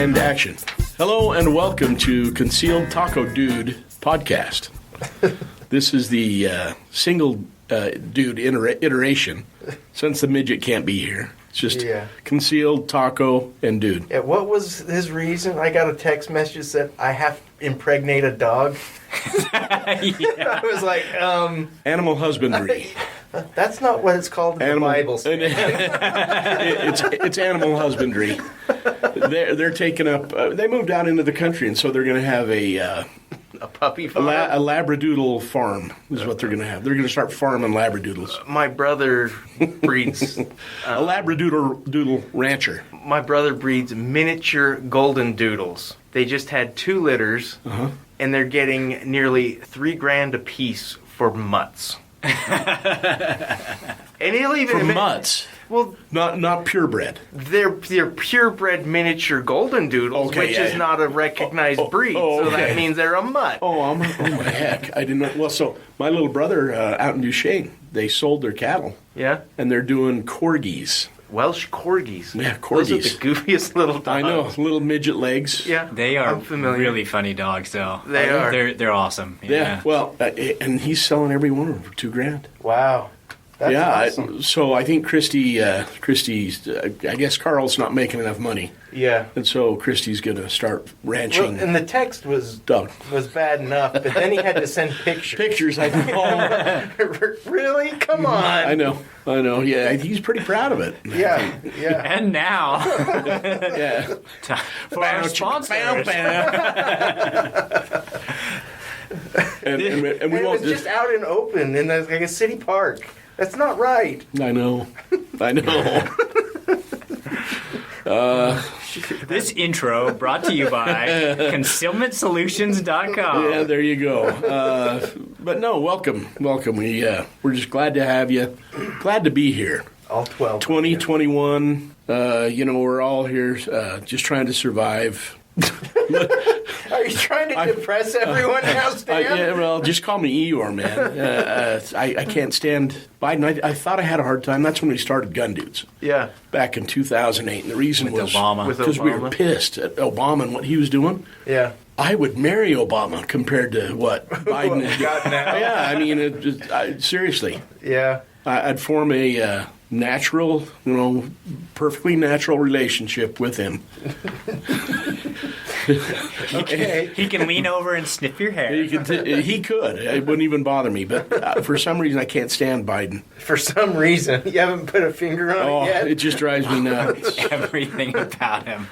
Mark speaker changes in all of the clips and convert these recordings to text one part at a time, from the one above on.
Speaker 1: And action. Hello and welcome to Concealed Taco Dude podcast. This is the single dude iteration since the midget can't be here. It's just Concealed Taco and Dude.
Speaker 2: Yeah, what was his reason? I got a text message that said, I have to impregnate a dog. I was like,
Speaker 1: Animal husbandry.
Speaker 2: That's not what it's called in the Bible.
Speaker 1: It's animal husbandry. They're taking up. They moved out into the country, and so they're going to have a
Speaker 2: puppy farm.
Speaker 1: A labradoodle farm is what they're going to have. They're going to start farming labradoodles.
Speaker 2: My brother breeds
Speaker 1: a labradoodle rancher.
Speaker 2: My brother breeds miniature golden doodles. They just had 2 litters, and they're getting nearly $3,000 a piece for mutts. And he'll even
Speaker 1: for mutts.
Speaker 2: Well,
Speaker 1: not purebred.
Speaker 2: They're purebred miniature golden doodles, which is not a recognized breed. So that means they're a mutt.
Speaker 1: Oh my heck! I didn't know. Well, so my little brother out in Duchesne, they sold their cattle.
Speaker 2: Yeah.
Speaker 1: And they're doing corgis.
Speaker 2: Welsh corgis.
Speaker 1: Yeah, corgis.
Speaker 2: Those are the goofiest little dogs.
Speaker 1: I know, little midget legs.
Speaker 2: Yeah,
Speaker 3: they are really funny dogs, though.
Speaker 2: They are.
Speaker 3: They're awesome.
Speaker 1: Yeah. Well, and he's selling every one of them for $2,000.
Speaker 2: Wow. That's awesome.
Speaker 1: So I think Christy's, I guess Carl's not making enough money.
Speaker 2: Yeah.
Speaker 1: And so Christy's going to start ranching.
Speaker 2: Well, and the text was bad enough, but then he had to send pictures.
Speaker 1: Pictures, I know.
Speaker 2: Really? Come on.
Speaker 1: I know. Yeah, he's pretty proud of it.
Speaker 2: Yeah.
Speaker 3: And now,
Speaker 2: for
Speaker 3: our sponsors.
Speaker 1: And we won't
Speaker 2: just out in open in like a city park. That's not right.
Speaker 1: I know.
Speaker 3: This intro brought to you by ConcealmentSolutions.com.
Speaker 1: Yeah, there you go. But no, welcome. We're just glad to have you. Glad to be here.
Speaker 2: All 12.
Speaker 1: 2021. We're all here just trying to survive.
Speaker 2: Are you trying to depress everyone now, Stan?
Speaker 1: Yeah, well, just call me Eeyore, man. I can't stand Biden. I thought I had a hard time. That's when we started Gun Dudes.
Speaker 2: Yeah.
Speaker 1: Back in 2008. And the reason was because we were pissed at Obama and what he was doing.
Speaker 2: Yeah.
Speaker 1: I would marry Obama compared to what Biden
Speaker 2: has got now.
Speaker 1: Yeah, I mean, seriously.
Speaker 2: Yeah.
Speaker 1: I'd form a natural, perfectly natural relationship with him.
Speaker 2: Okay.
Speaker 3: He can lean over and sniff your hair.
Speaker 1: He could. It wouldn't even bother me. But for some reason, I can't stand Biden.
Speaker 2: For some reason. You haven't put a finger on it yet?
Speaker 1: It just drives me nuts.
Speaker 3: Everything about him.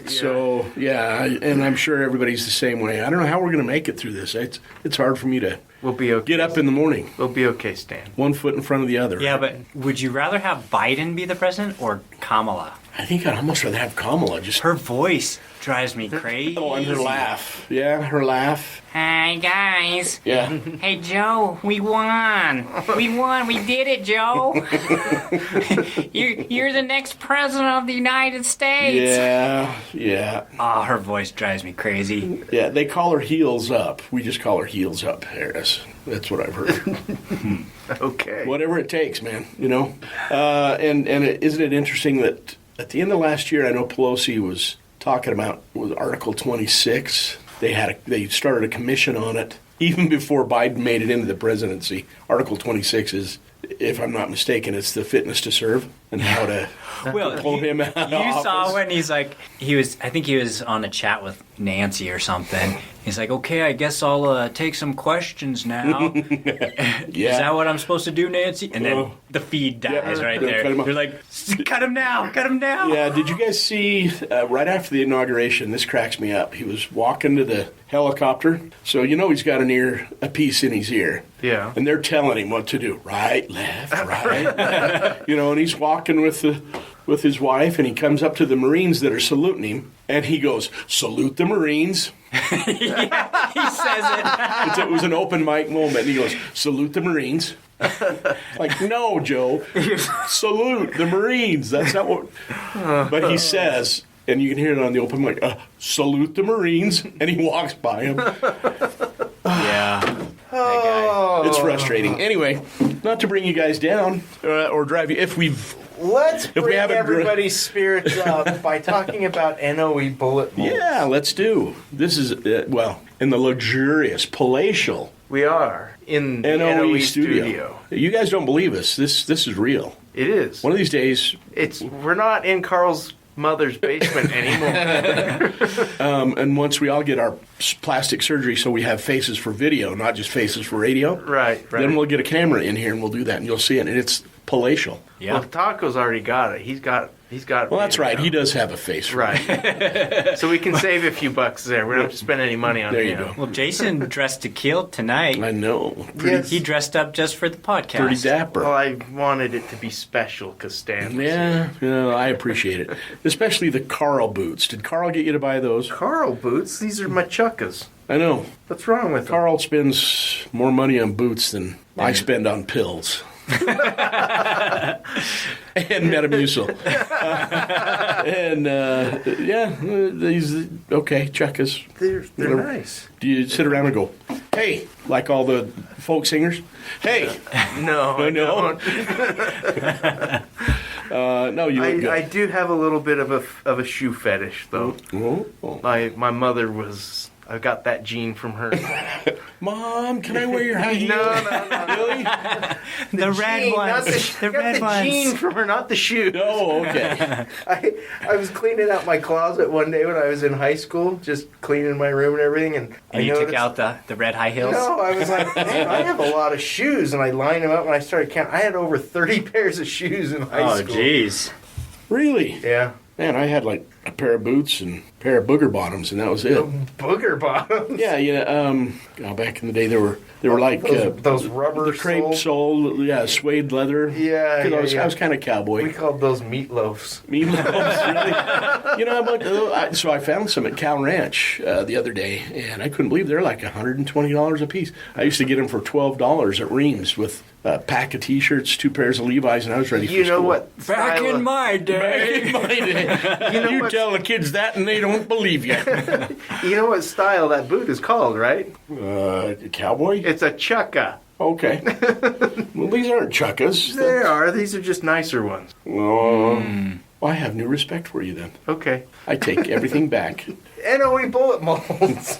Speaker 1: So, and I'm sure everybody's the same way. I don't know how we're going to make it through this. It's hard for me to
Speaker 2: We'll be okay.
Speaker 1: Get up in the morning.
Speaker 2: We'll be okay, Stan.
Speaker 1: One foot in front of the other.
Speaker 3: Yeah, but would you rather have Biden be the president or Kamala?
Speaker 1: I think I'd almost rather have Kamala. Just
Speaker 3: her voice drives me crazy.
Speaker 1: Oh, and her laugh. Yeah, her laugh.
Speaker 4: Hi, guys.
Speaker 1: Yeah.
Speaker 4: Hey, Joe, we won. We did it, Joe. You're the next president of the United States.
Speaker 1: Yeah.
Speaker 3: Oh, her voice drives me crazy.
Speaker 1: Yeah, they call her heels up. We just call her heels up, Harris. That's what I've heard.
Speaker 2: Okay.
Speaker 1: Whatever it takes, man, And isn't it interesting that at the end of last year, I know Pelosi was talking about Article 26. They started a commission on it even before Biden made it into the presidency. Article 26 is, if I'm not mistaken, it's the fitness to serve and how to pull him out of office.
Speaker 3: You saw when I think he was on a chat with Nancy or something. He's like, okay, I guess I'll take some questions now. Is that what I'm supposed to do, Nancy? And then the feed dies right there. They're like, cut him now.
Speaker 1: Yeah, did you guys see, right after the inauguration, this cracks me up, he was walking to the helicopter, so he's got a piece in his ear.
Speaker 2: Yeah.
Speaker 1: And they're telling him what to do. Right, left, right. And he's walking with his wife, and he comes up to the Marines that are saluting him, and he goes, "Salute the Marines."
Speaker 3: Yeah, he says it.
Speaker 1: It was an open mic moment, and he goes, "Salute the Marines." Like, no, Joe. Salute the Marines. That's not what... But he says, and you can hear it on the open mic, "Salute the Marines," and he walks by him.
Speaker 3: Yeah.
Speaker 2: Oh.
Speaker 1: It's frustrating. Anyway, not to bring you guys down or drive you.
Speaker 2: Let's
Speaker 1: we
Speaker 2: bring
Speaker 1: haven't
Speaker 2: everybody's spirits up by talking about NOE bullet molds.
Speaker 1: Yeah, let's do. This is, in the luxurious, palatial
Speaker 2: We are in the
Speaker 1: NOE
Speaker 2: NOE
Speaker 1: studio. You guys don't believe us. This is real.
Speaker 2: It is.
Speaker 1: One of these days,
Speaker 2: We're not in Carl's mother's basement anymore.
Speaker 1: and once we all get our plastic surgery so we have faces for video, not just faces for radio,
Speaker 2: right.
Speaker 1: then we'll get a camera in here and we'll do that and you'll see it. And it's palatial.
Speaker 3: Yeah.
Speaker 2: Well, Taco's already got it. He's got.
Speaker 1: Well, that's right.
Speaker 2: Now.
Speaker 1: He does have a face for
Speaker 2: Right. So we can save a few bucks there. We don't have to spend any money on
Speaker 1: There
Speaker 2: him.
Speaker 1: you go.
Speaker 3: Well, Jason dressed to kill tonight.
Speaker 1: I know.
Speaker 2: Yes.
Speaker 3: He dressed up just for the podcast.
Speaker 1: Pretty dapper.
Speaker 2: Well, I wanted it to be special because Stan was here.
Speaker 1: Yeah, I appreciate it. Especially the Carl boots. Did Carl get you to buy those?
Speaker 2: Carl boots? These are machuckas.
Speaker 1: I know.
Speaker 2: What's wrong with them?
Speaker 1: Carl spends more money on boots than I spend on pills. And Metamucil. These, okay, chuckas.
Speaker 2: They're
Speaker 1: Whatever.
Speaker 2: nice.
Speaker 1: Do you sit around and go, hey, like all the folk singers? Hey!
Speaker 2: No, I
Speaker 1: No.
Speaker 2: don't.
Speaker 1: No, you look good.
Speaker 2: I do have a little bit of a shoe fetish, though.
Speaker 1: Oh.
Speaker 2: My mother was. I got that gene from her.
Speaker 1: Mom, can I wear your high heels?
Speaker 2: No.
Speaker 1: Really?
Speaker 3: The red
Speaker 2: Gene, not
Speaker 3: ones.
Speaker 2: the got the gene from her, not the shoe.
Speaker 1: Oh, okay.
Speaker 2: I was cleaning out my closet one day when I was in high school, just cleaning my room and everything, and
Speaker 3: And you took out the red high heels?
Speaker 2: No, I was like, man, I have a lot of shoes, and I lined them up, and I started counting. I had over 30 pairs of shoes in high
Speaker 3: Oh,
Speaker 2: school.
Speaker 3: jeez.
Speaker 1: Really?
Speaker 2: Yeah.
Speaker 1: Man, I had like a pair of boots and a pair of booger bottoms, and that was it.
Speaker 2: Booger bottoms.
Speaker 1: Yeah. Back in the day, they were like
Speaker 2: those rubber
Speaker 1: the crepe
Speaker 2: sole.
Speaker 1: sole, suede leather.
Speaker 2: Yeah,
Speaker 1: 'Cause
Speaker 2: yeah.
Speaker 1: I was kind of cowboy.
Speaker 2: We called those meatloafs.
Speaker 1: Meatloafs, really. So I found some at Cal Ranch the other day, and I couldn't believe they're like $120 a piece. I used to get them for $12 at Reams with a pack of T-shirts, 2 pairs of Levi's, and I was ready for
Speaker 2: You know
Speaker 1: school.
Speaker 2: what?
Speaker 3: Back
Speaker 2: style
Speaker 3: in
Speaker 2: of-
Speaker 3: my day.
Speaker 1: Back in my day, you
Speaker 2: what-
Speaker 1: tell the kids that, and they don't believe you.
Speaker 2: You know what style that boot is called, right?
Speaker 1: Cowboy?
Speaker 2: It's a chukka.
Speaker 1: Okay. Well, these aren't chuckas.
Speaker 2: There are. These are just nicer ones.
Speaker 1: Well, I have new respect for you then.
Speaker 2: Okay.
Speaker 1: I take everything back.
Speaker 2: NOE bullet molds.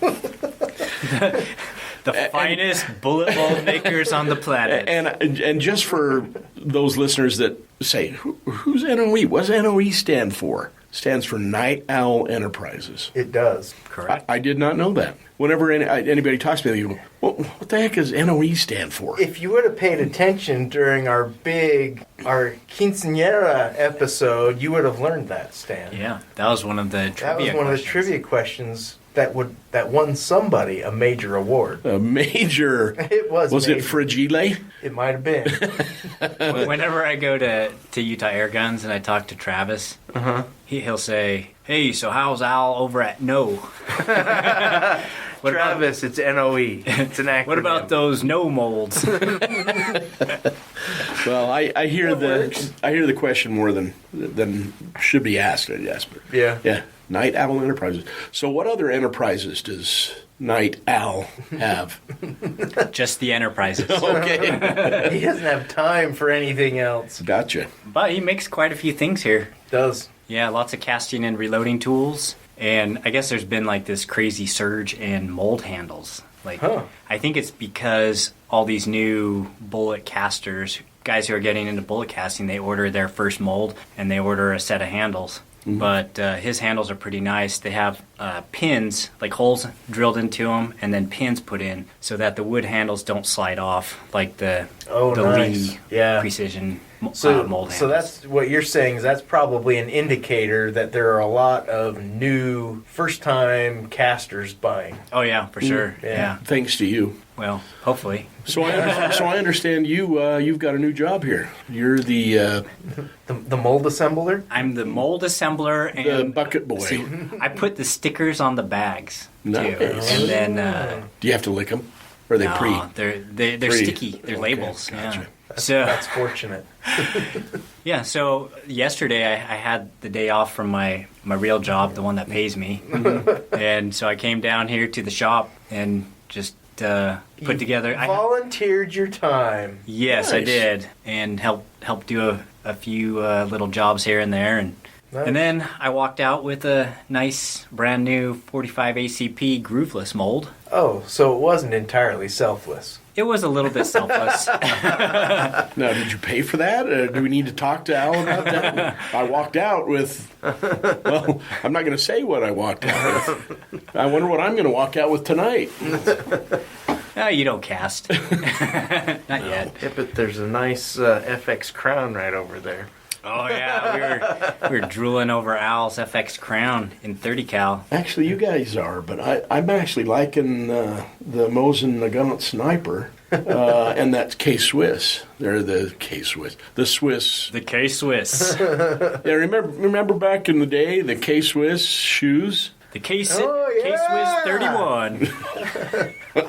Speaker 3: The finest bullet mold makers on the planet.
Speaker 1: And just for those listeners that say, who's NOE? What does NOE stand for? Stands for Night Owl Enterprises.
Speaker 2: It does.
Speaker 3: Correct.
Speaker 1: I did not know that. Whenever anybody talks to me, they go, well, what the heck does NOE stand for?
Speaker 2: If you would have paid attention during our quinceañera episode, you would have learned that, Stan.
Speaker 3: Yeah, that was one of the trivia
Speaker 2: That was one of the
Speaker 3: questions.
Speaker 2: trivia questions that won somebody a major award.
Speaker 1: A major.
Speaker 2: It was
Speaker 1: Was it
Speaker 2: major.
Speaker 1: Fragile?
Speaker 2: It might have been.
Speaker 3: Whenever I go to Utah Air Guns and I talk to Travis, he'll say, "Hey, so how's Al over at No?" What about-
Speaker 2: Travis, it's NOE. It's an acronym.
Speaker 3: What about those no molds?
Speaker 1: Well, I hear the question more than should be asked. I guess. But
Speaker 2: Yeah.
Speaker 1: Night Owl Enterprises. So, what other enterprises does Night Owl have?
Speaker 3: Just the Enterprises.
Speaker 1: Okay,
Speaker 2: He doesn't have time for anything else.
Speaker 1: gotcha.
Speaker 3: But he makes quite a few things here.
Speaker 2: Does.
Speaker 3: Yeah, lots of casting and reloading tools. And I guess there's been like this crazy surge in mold handles. Like, I think it's because all these new bullet casters, guys who are getting into bullet casting, they order their first mold and they order a set of handles. But his handles are pretty nice. They have pins, like holes drilled into them, and then pins put in so that the wood handles don't slide off like the
Speaker 2: nice.
Speaker 3: Lee
Speaker 2: Yeah.
Speaker 3: precision mold
Speaker 2: So
Speaker 3: handles.
Speaker 2: that's what you're saying is that's probably an indicator that there are a lot of new first-time casters buying.
Speaker 3: Oh yeah, for sure.
Speaker 2: yeah.
Speaker 3: Yeah.
Speaker 1: Thanks to you.
Speaker 3: Well, hopefully.
Speaker 1: So I understand you've got a new job here. You're the
Speaker 2: The mold assembler?
Speaker 3: I'm the mold assembler and
Speaker 1: bucket boy.
Speaker 3: see, I put the stickers on the bags too,
Speaker 1: Nice.
Speaker 3: and then
Speaker 1: Do you have to lick them? Or are they pre?
Speaker 3: they're
Speaker 1: Pre.
Speaker 3: sticky. They're
Speaker 1: Okay,
Speaker 3: labels.
Speaker 1: gotcha.
Speaker 3: Yeah. So
Speaker 2: That's fortunate.
Speaker 3: yeah. So yesterday I had the day off from my real job, the one that pays me, and so I came down here to the shop and just put together.
Speaker 2: Volunteered your time.
Speaker 3: Yes, I
Speaker 1: Nice.
Speaker 3: did, and helped do a few little jobs here and there, and
Speaker 2: Nice.
Speaker 3: and then I walked out with a nice brand new 45 ACP grooveless mold.
Speaker 2: Oh, so it wasn't entirely selfless.
Speaker 3: It was a little bit selfless.
Speaker 1: Now, did you pay for that? Do we need to talk to Al about that? I walked out with, well, I'm not going to say what I walked out with. I wonder what I'm going to walk out with tonight.
Speaker 3: You don't cast. Not yet.
Speaker 2: Yeah, but there's a nice FX crown right over there.
Speaker 3: Oh yeah, we were drooling over Al's FX Crown in 30 cal.
Speaker 1: Actually, you guys are, but I'm actually liking the Mosin Nagant Sniper and that K-Swiss. They're the K-Swiss. The Swiss.
Speaker 3: The K-Swiss.
Speaker 1: Yeah, remember back in the day, the K-Swiss shoes?
Speaker 3: The K-Swiss
Speaker 2: yeah.
Speaker 3: 31.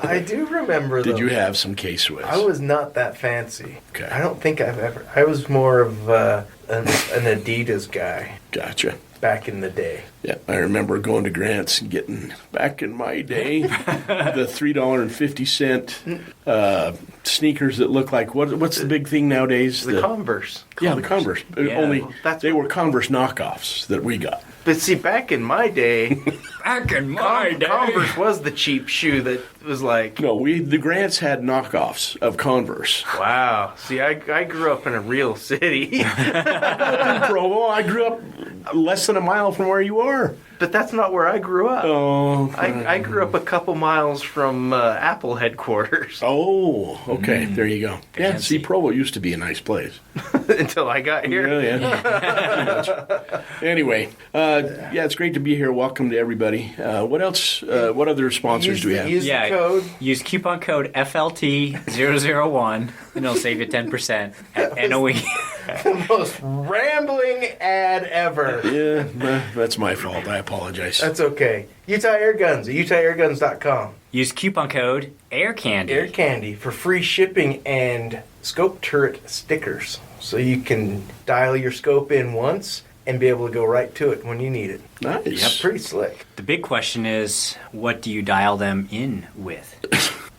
Speaker 2: I do remember
Speaker 1: Did
Speaker 2: those.
Speaker 1: you have some K-Swiss?
Speaker 2: I was not that fancy.
Speaker 1: Okay.
Speaker 2: I don't think I've ever. I was more of an Adidas guy
Speaker 1: Gotcha.
Speaker 2: back in the day.
Speaker 1: Yeah, I remember going to Grant's and getting, back in my day, the $3.50 sneakers that look like, what's the big thing nowadays?
Speaker 2: The Converse.
Speaker 1: Yeah, the Converse.
Speaker 3: Yeah.
Speaker 1: Only
Speaker 2: That's
Speaker 1: they were Converse knockoffs that we got.
Speaker 2: But see, back in my day,
Speaker 3: Back in my day.
Speaker 2: Converse was the cheap shoe that was like,
Speaker 1: No, the Grants had knockoffs of Converse.
Speaker 2: wow. See, I grew up in a real city.
Speaker 1: In Provo, I grew up less than a mile from where you are.
Speaker 2: But that's not where I grew up.
Speaker 1: Oh,
Speaker 2: I grew up a couple miles from Apple headquarters
Speaker 1: oh, okay. There you go. Yeah,
Speaker 3: Fancy.
Speaker 1: see, Provo used to be a nice place.
Speaker 2: until I got here.
Speaker 1: Yeah. Anyway, yeah, it's great to be here. Welcome to everybody. What else? What other sponsors do we have?
Speaker 2: Use
Speaker 3: Yeah.
Speaker 2: the code.
Speaker 3: Use coupon code FLT001 and it'll save you 10% at NOE.
Speaker 2: The most rambling ad ever.
Speaker 1: Yeah, that's my fault. I apologize.
Speaker 2: That's okay. Utah Air Guns at UtahAirGuns.com.
Speaker 3: Use coupon code AirCandy.
Speaker 2: Air Candy for free shipping and scope turret stickers. So you can dial your scope in once and be able to go right to it when you need it.
Speaker 1: Nice.
Speaker 2: Yep, pretty slick.
Speaker 3: The big question is, what do you dial them in with?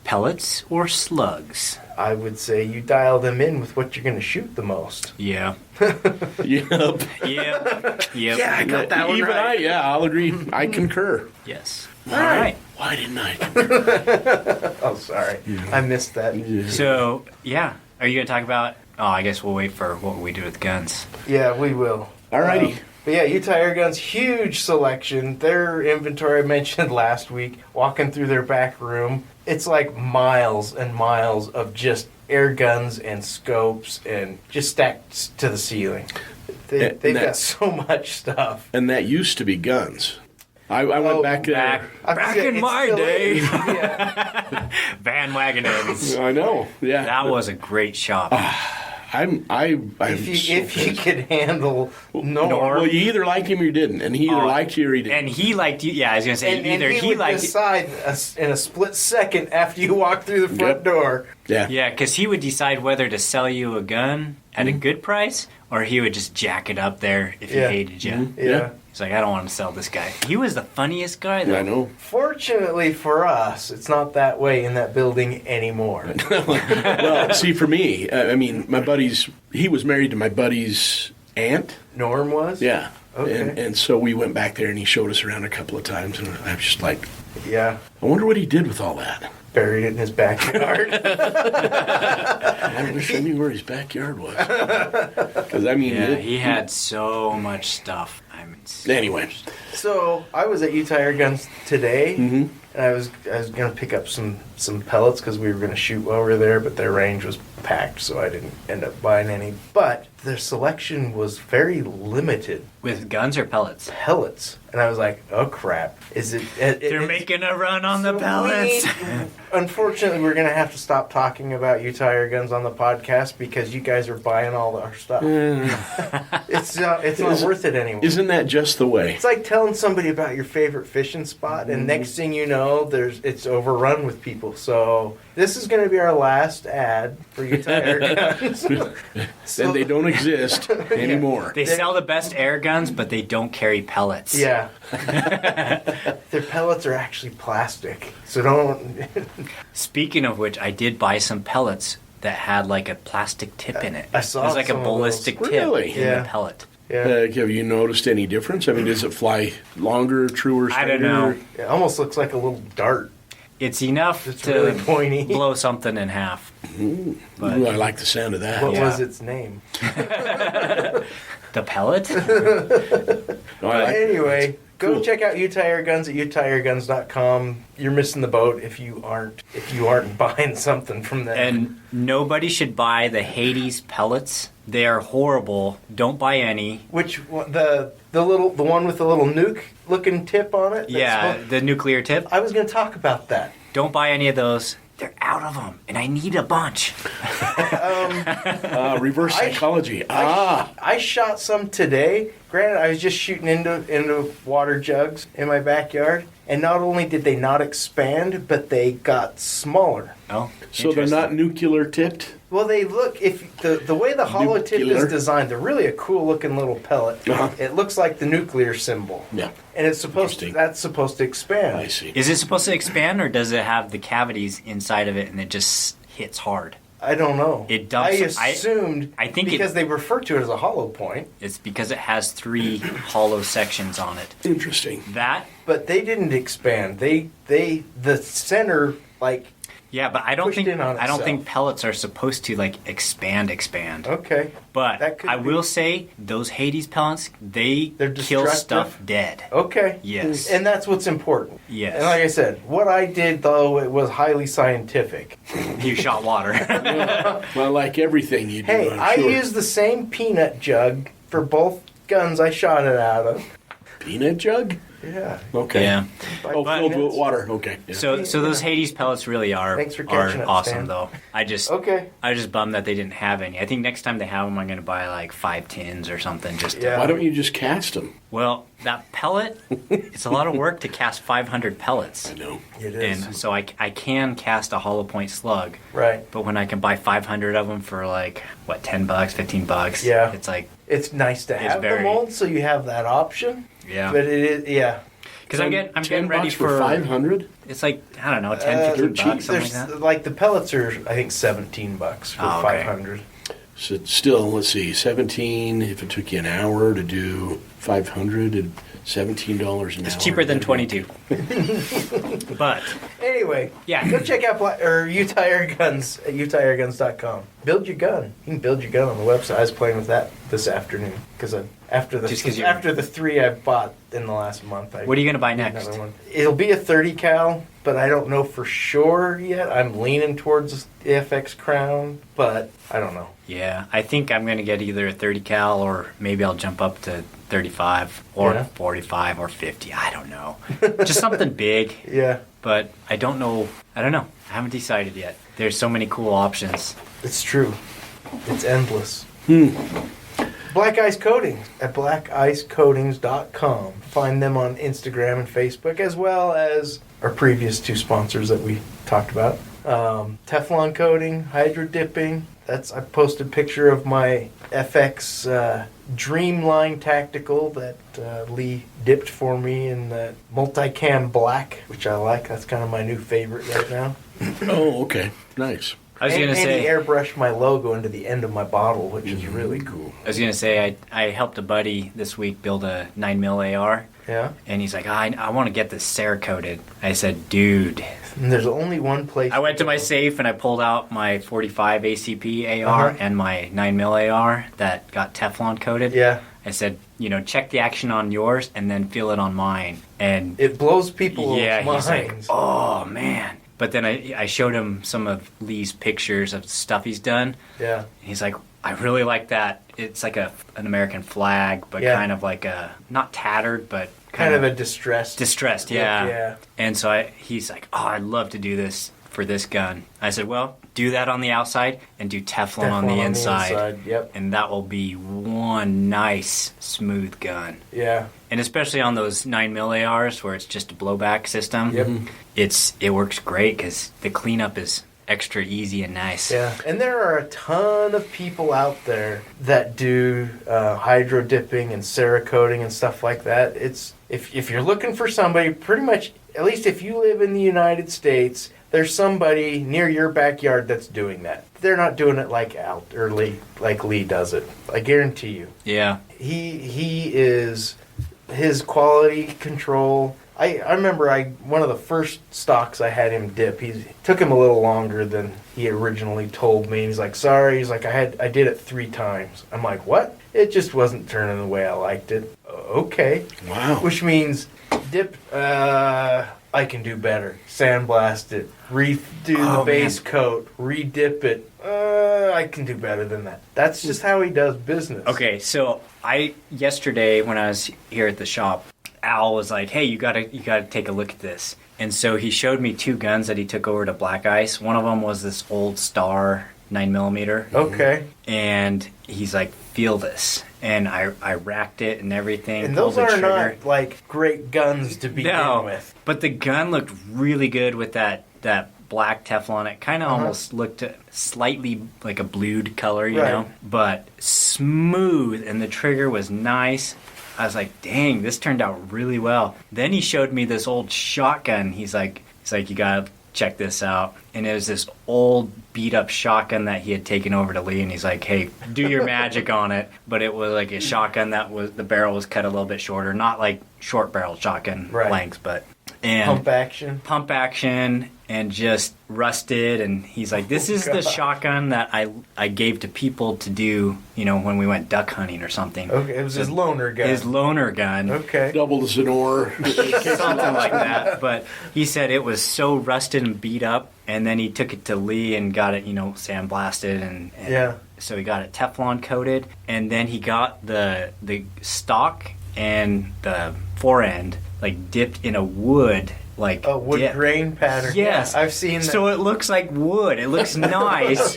Speaker 3: Pellets or slugs?
Speaker 2: I would say you dial them in with what you're going to shoot the most.
Speaker 3: Yeah.
Speaker 1: Yep.
Speaker 3: Yep. Yep.
Speaker 2: Yeah, I got that one
Speaker 1: Even
Speaker 2: right.
Speaker 1: I'll agree. I concur.
Speaker 3: Yes.
Speaker 1: All
Speaker 3: All right.
Speaker 1: Why didn't I?
Speaker 2: Oh, sorry. I missed that.
Speaker 3: So, yeah. Are you going to talk about... Oh, I guess we'll wait for what we do with guns.
Speaker 2: Yeah, we will.
Speaker 1: Alrighty.
Speaker 2: But yeah, Utah Air Guns, huge selection. Their inventory I mentioned last week, walking through their back room, it's like miles and miles of just air guns and scopes and just stacked to the ceiling. They've got
Speaker 1: that's-
Speaker 2: so much stuff.
Speaker 1: And that used to be guns. I went back there.
Speaker 3: Back in my day.
Speaker 2: Yeah.
Speaker 3: Van Wagonins.
Speaker 1: I know. Yeah.
Speaker 3: That was a great shop.
Speaker 1: I'm
Speaker 2: If you could handle Norm.
Speaker 1: Well, you either liked him or you didn't, and he either
Speaker 3: Oh,
Speaker 1: liked you or he didn't.
Speaker 3: And he liked you. Yeah, I was going to say,
Speaker 2: And
Speaker 3: either
Speaker 2: he
Speaker 3: he
Speaker 2: would
Speaker 3: liked
Speaker 2: decide in a split second after you walk through the front
Speaker 1: Yep.
Speaker 2: door.
Speaker 1: Yeah.
Speaker 3: Yeah, because he would decide whether to sell you a gun at a good price or he would just jack it up there if he
Speaker 2: Yeah.
Speaker 3: hated you.
Speaker 1: Mhm.
Speaker 2: Yeah.
Speaker 3: He's like, I don't want to sell this guy. He was the funniest guy, though.
Speaker 1: I know.
Speaker 2: Fortunately for us, it's not that way in that building anymore.
Speaker 1: Well, see, for me, I mean, my buddy's, he was married to my buddy's aunt.
Speaker 2: Norm was?
Speaker 1: Yeah.
Speaker 2: Okay.
Speaker 1: And so we went back there and he showed us around a couple of times, and I was just like,
Speaker 2: Yeah.
Speaker 1: I wonder what he did with all that.
Speaker 2: Buried it in his backyard.
Speaker 1: I wish I knew where his backyard was. Because, I mean,
Speaker 3: Yeah, he had so much stuff. I mean,
Speaker 1: anyway.
Speaker 2: So I was at Utah Air Guns today,
Speaker 1: Mhm.
Speaker 2: and I was gonna pick up some pellets because we were gonna shoot while we were there, but their range was packed, so I didn't end up buying any. But their selection was very limited.
Speaker 3: with guns or pellets?
Speaker 2: Pellets, and I was like, oh crap! Is it?
Speaker 3: They're making a run on the pellets.
Speaker 2: Unfortunately, we're gonna have to stop talking about Utah Air Guns on the podcast because you guys are buying all our stuff. It's not worth it anymore.
Speaker 1: Isn't that just the way?
Speaker 2: It's like telling somebody about your favorite fishing spot, and next thing you know, know, it's overrun with people. So this is going to be our last ad for Utah Air Guns.
Speaker 1: Then they don't exist anymore.
Speaker 3: They sell the best air guns, but they don't carry pellets.
Speaker 2: Yeah. Their pellets are actually plastic. So don't...
Speaker 3: Speaking of which, I did buy some pellets that had like a plastic tip in it.
Speaker 2: I saw
Speaker 3: It was like a
Speaker 2: some of those.
Speaker 3: ballistic tip
Speaker 1: Really?
Speaker 3: in
Speaker 2: Yeah.
Speaker 3: the pellet.
Speaker 2: Yeah.
Speaker 1: Have you noticed any difference? I mean, does it fly longer, truer,
Speaker 3: I
Speaker 1: straighter?
Speaker 3: don't know.
Speaker 2: It almost looks like a little dart.
Speaker 3: It's enough
Speaker 2: It's
Speaker 3: to
Speaker 2: really pointy.
Speaker 3: blow something in half.
Speaker 1: Ooh,
Speaker 3: But-
Speaker 1: I like the sound of that.
Speaker 2: What
Speaker 3: Yeah.
Speaker 2: was its name?
Speaker 3: The pellet?
Speaker 1: Oh, I like-
Speaker 2: Anyway, go
Speaker 1: Cool.
Speaker 2: check out Utah Air Guns at utahairguns.com. You're missing the boat if you aren't buying something from them.
Speaker 3: And nobody should buy the Hades pellets. They are horrible. Don't buy any.
Speaker 2: Which one, the one with the little nuke looking tip on it? That's
Speaker 3: Yeah,
Speaker 2: supposed-
Speaker 3: the nuclear tip.
Speaker 2: I was going to talk about that.
Speaker 3: Don't buy any of those. They're out of them, and I need a bunch.
Speaker 1: reverse
Speaker 2: I-
Speaker 1: psychology.
Speaker 2: I shot some today. Granted, I was just shooting into water jugs in my backyard, and not only did they not expand, but they got smaller.
Speaker 3: Oh,
Speaker 1: So they're not nuclear tipped?
Speaker 2: Well, they look, if the way the hollow tip
Speaker 1: Nuclear?
Speaker 2: is designed, they're really a cool looking little pellet.
Speaker 1: Uh-huh.
Speaker 2: It looks like the nuclear symbol,
Speaker 1: Yeah.
Speaker 2: and it's supposed
Speaker 1: Interesting.
Speaker 2: that's supposed to expand.
Speaker 1: I see.
Speaker 3: Is it supposed to expand, or does it have the cavities inside of it and it just hits hard?
Speaker 2: I don't know.
Speaker 3: It dumps-
Speaker 2: I assumed.
Speaker 3: I think
Speaker 2: because they refer to it as a hollow point,
Speaker 3: It's because it has 3 hollow sections on it.
Speaker 1: Interesting.
Speaker 3: That,
Speaker 2: but they didn't expand. The center
Speaker 3: yeah, but I don't
Speaker 2: Pushed
Speaker 3: think
Speaker 2: in on
Speaker 3: I don't
Speaker 2: itself.
Speaker 3: think pellets are supposed to like expand.
Speaker 2: Okay.
Speaker 3: But
Speaker 2: That could
Speaker 3: I
Speaker 2: be.
Speaker 3: will say those Hades pellets,
Speaker 2: They're
Speaker 3: kill
Speaker 2: destructive?
Speaker 3: stuff dead.
Speaker 2: Okay.
Speaker 3: Yes.
Speaker 2: And that's what's important.
Speaker 3: Yes.
Speaker 2: And like I said, what I did though it was highly scientific.
Speaker 3: You shot water.
Speaker 1: Well, like everything you do,
Speaker 2: Hey,
Speaker 1: I'm
Speaker 2: I
Speaker 1: sure.
Speaker 2: used the same peanut jug for both guns I shot it out of.
Speaker 1: Peanut jug?
Speaker 2: Yeah.
Speaker 1: Okay.
Speaker 3: Yeah.
Speaker 1: Oh,
Speaker 2: But-
Speaker 1: filled with water. Okay. Yeah.
Speaker 3: So those Hades pellets really are
Speaker 2: Thanks for catching up,
Speaker 3: awesome
Speaker 2: Stan.
Speaker 3: though. I just
Speaker 2: Okay.
Speaker 3: bummed that they didn't have any. I think next time they have them, I'm going to buy like 5 tins or something.
Speaker 2: Yeah.
Speaker 1: Why don't you just cast them?
Speaker 3: Well, that pellet, it's a lot of work to cast 500 pellets.
Speaker 1: I know.
Speaker 2: It is.
Speaker 3: And so I can cast a hollow point slug,
Speaker 2: Right.
Speaker 3: but when I can buy 500 of them for like, what, $10, $15,
Speaker 2: Yeah.
Speaker 3: it's like,
Speaker 2: It's nice to have the
Speaker 3: very-
Speaker 2: mold so you have that option.
Speaker 3: yeah.
Speaker 2: But it is, yeah.
Speaker 3: Because I'm getting
Speaker 1: 10
Speaker 3: ready
Speaker 1: bucks for 500?
Speaker 3: It's like, I don't know, 10, 15
Speaker 2: they're
Speaker 3: bucks,
Speaker 2: cheap.
Speaker 3: something like
Speaker 2: There's
Speaker 3: that.
Speaker 2: like the pellets are I think $17 for
Speaker 3: Oh, okay.
Speaker 2: 500.
Speaker 1: So it's still, let's see, 17. If it took you an hour to do 500, and $17 an hour.
Speaker 3: It's cheaper than 22. But,
Speaker 2: Anyway,
Speaker 3: yeah.
Speaker 2: go check out Utah Air Guns at utahairguns.com. Build your gun. You can build your gun on the website. I was playing with that this afternoon because after
Speaker 3: Just 'cause
Speaker 2: the 3 I bought in the last month, I
Speaker 3: What are you going to buy
Speaker 2: need
Speaker 3: next?
Speaker 2: another one. It'll be a 30 cal, but I don't know for sure yet. I'm leaning towards the FX Crown, but I don't know.
Speaker 3: Yeah, I think I'm going to get either a 30 cal or maybe I'll jump up to 35 or
Speaker 2: Yeah.
Speaker 3: 45 or 50. I don't know. Just something big,
Speaker 2: Yeah,
Speaker 3: but I don't know. I don't know. I haven't decided yet. There's so many cool options.
Speaker 2: it's true. It's endless. Black Ice Coatings at blackicecoatings.com. Find them on Instagram and Facebook, as well as our previous 2 sponsors that we talked about. Teflon coating, hydro dipping. I posted a picture of my FX Dreamline Tactical that Lee dipped for me in the multicam black, which I like. That's kind of my new favorite right now.
Speaker 1: Oh, okay. Nice.
Speaker 3: I was going to
Speaker 2: And he
Speaker 3: say,
Speaker 2: airbrushed my logo into the end of my bottle, which is really cool.
Speaker 3: I helped a buddy this week build a 9mm AR,
Speaker 2: Yeah.
Speaker 3: and he's like, I want to get this Cerakoted. I said, dude.
Speaker 2: And there's only one place.
Speaker 3: I went to my safe and I pulled out my 45 ACP AR
Speaker 2: Uh-huh.
Speaker 3: and my 9mm AR that got Teflon coated.
Speaker 2: Yeah.
Speaker 3: I said, check the action on yours and then feel it on mine. And
Speaker 2: It blows people's
Speaker 3: yeah,
Speaker 2: minds.
Speaker 3: he's like, oh man. But then I showed him some of Lee's pictures of stuff he's done.
Speaker 2: Yeah.
Speaker 3: And he's like, I really like that. It's like an American flag, but
Speaker 2: Yeah.
Speaker 3: kind of like not tattered, but
Speaker 2: Kind of a distressed.
Speaker 3: distressed, yeah.
Speaker 2: Yeah.
Speaker 3: And so he's like, oh, I'd love to do this for this gun. I said, well, do that on the outside and do Teflon on the inside.
Speaker 2: Yep.
Speaker 3: And that will be one nice, smooth gun.
Speaker 2: Yeah.
Speaker 3: And especially on those 9mm ARs where it's just a blowback system,
Speaker 2: Yep.
Speaker 3: it works great because the cleanup is extra easy and nice.
Speaker 2: Yeah, and there are a ton of people out there that do hydro dipping and Cerakoting and stuff like that. It's if you're looking for somebody, pretty much, at least if you live in the United States, there's somebody near your backyard that's doing that. They're not doing it like Lee, like Lee does it. I guarantee you.
Speaker 3: Yeah.
Speaker 2: He is his quality control. I remember one of the first stocks I had him dip. He took him a little longer than he originally told me. He's like, sorry. He's like, I did it 3 times. I'm like, what? It just wasn't turning the way I liked it. Okay.
Speaker 1: Wow.
Speaker 2: Which means dip. I can do better. Sandblast it. Redo the base coat. Redip it. I can do better than that. That's just how he does business.
Speaker 3: Okay, so yesterday when I was here at the shop, Al was like, "Hey, you gotta take a look at this." And so he showed me 2 guns that he took over to Black Ice. One of them was this old Star 9mm.
Speaker 2: Okay.
Speaker 3: And he's like, "Feel this." And I racked it and everything.
Speaker 2: And
Speaker 3: pulled
Speaker 2: those
Speaker 3: the
Speaker 2: are
Speaker 3: trigger.
Speaker 2: not like great guns to begin with.
Speaker 3: But the gun looked really good with that black Teflon. It kind of almost looked slightly like a blued color, you know? But smooth, and the trigger was nice. I was like, dang, this turned out really well. Then he showed me this old shotgun. He's like, you gotta check this out. And it was this old beat up shotgun that he had taken over to Lee, and he's like, hey, do your magic on it. But it was like a shotgun that the barrel was cut a little bit shorter, not like short barrel shotgun length, but
Speaker 2: pump action and just rusted. And he's like, this is the shotgun that I gave to people to do, when we went duck hunting or something. Okay, it was his loaner gun.
Speaker 3: His loaner gun.
Speaker 2: Okay.
Speaker 1: Double as an oar.
Speaker 3: Something like that. But he said it was so rusted and beat up, and then he took it to Lee and got it, sandblasted and so he got it Teflon coated, and then he got the stock and the forend like dipped in a wood
Speaker 2: wood grain pattern.
Speaker 3: Yes,
Speaker 2: yeah, I've seen that.
Speaker 3: So it looks like wood. It looks nice,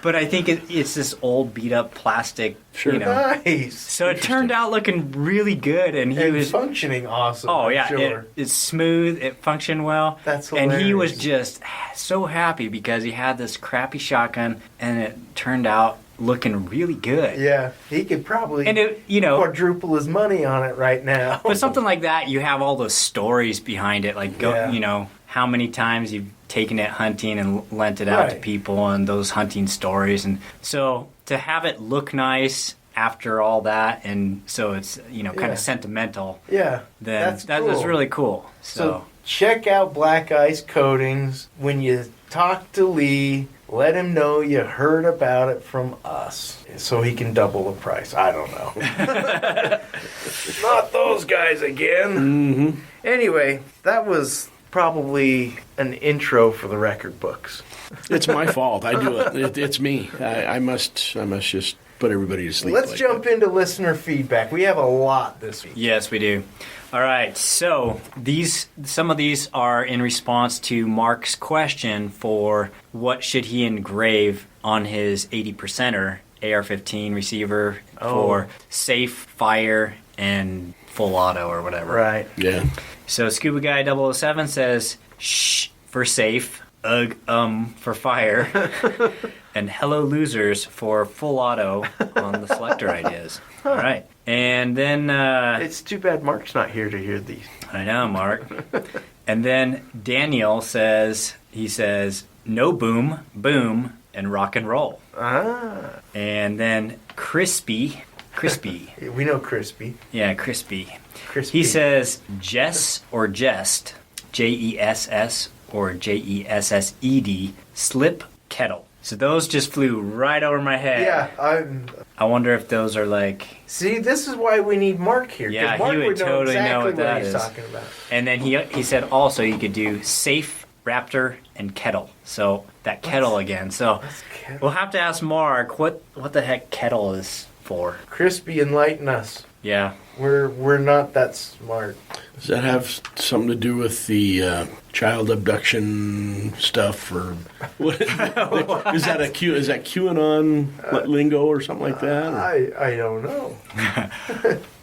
Speaker 3: but I think it's this old beat up plastic.
Speaker 1: Sure.
Speaker 2: Nice.
Speaker 3: So it turned out looking really good, and he was
Speaker 2: functioning awesome.
Speaker 3: Oh
Speaker 2: I'm
Speaker 3: yeah,
Speaker 2: sure.
Speaker 3: it's smooth. It functioned well.
Speaker 2: That's hilarious.
Speaker 3: And he was just so happy because he had this crappy shotgun, and it turned out looking really good.
Speaker 2: Yeah, he could probably quadruple his money on it right now.
Speaker 3: But something like that, you have all those stories behind it, like how many times you've taken it hunting and lent it out to people, and those hunting stories. And so to have it look nice after all that, and so it's kind of sentimental.
Speaker 2: Yeah,
Speaker 3: then that
Speaker 2: cool.
Speaker 3: was really cool. So
Speaker 2: check out Black Ice Coatings. When you talk to Lee, let him know you heard about it from us, so he can double the price. I don't know. Not those guys again.
Speaker 1: Mm-hmm.
Speaker 2: Anyway, that was probably an intro for the record books.
Speaker 1: It's my fault. I do it. It's me. I must just put everybody to sleep.
Speaker 2: Let's jump into listener feedback. We have a lot this week.
Speaker 3: Yes, we do. All right, so some of these are in response to Mark's question for what should he engrave on his 80%er AR-15 receiver for safe, fire, and full auto or whatever.
Speaker 2: Right.
Speaker 1: Yeah.
Speaker 3: So Scuba Guy 007 says, shh for safe, ugh, for fire, and hello losers for full auto on the selector ideas. All right. And then
Speaker 2: it's too bad Mark's not here to hear these.
Speaker 3: I know, Mark. And then Daniel says no boom, boom, and rock and roll.
Speaker 2: Ah.
Speaker 3: And then Crispy.
Speaker 2: We know Crispy.
Speaker 3: Yeah, Crispy.
Speaker 2: Crispy.
Speaker 3: He says Jess or Jest, Jess or Jessed, slip kettle. So those just flew right over my head.
Speaker 2: Yeah,
Speaker 3: I wonder if those are like...
Speaker 2: See, this is why we need Mark here.
Speaker 3: Yeah,
Speaker 2: Mark
Speaker 3: he would totally
Speaker 2: exactly
Speaker 3: know what that
Speaker 2: he's
Speaker 3: is.
Speaker 2: talking about.
Speaker 3: And then he said also you could do safe, raptor, and kettle. So that kettle again. So we'll have to ask Mark what the heck kettle is for.
Speaker 2: Crispy, enlighten us.
Speaker 3: Yeah.
Speaker 2: We're not that smart.
Speaker 1: Does that have something to do with the child abduction stuff, or what? Is that QAnon lingo or something like that? Or?
Speaker 2: I don't know.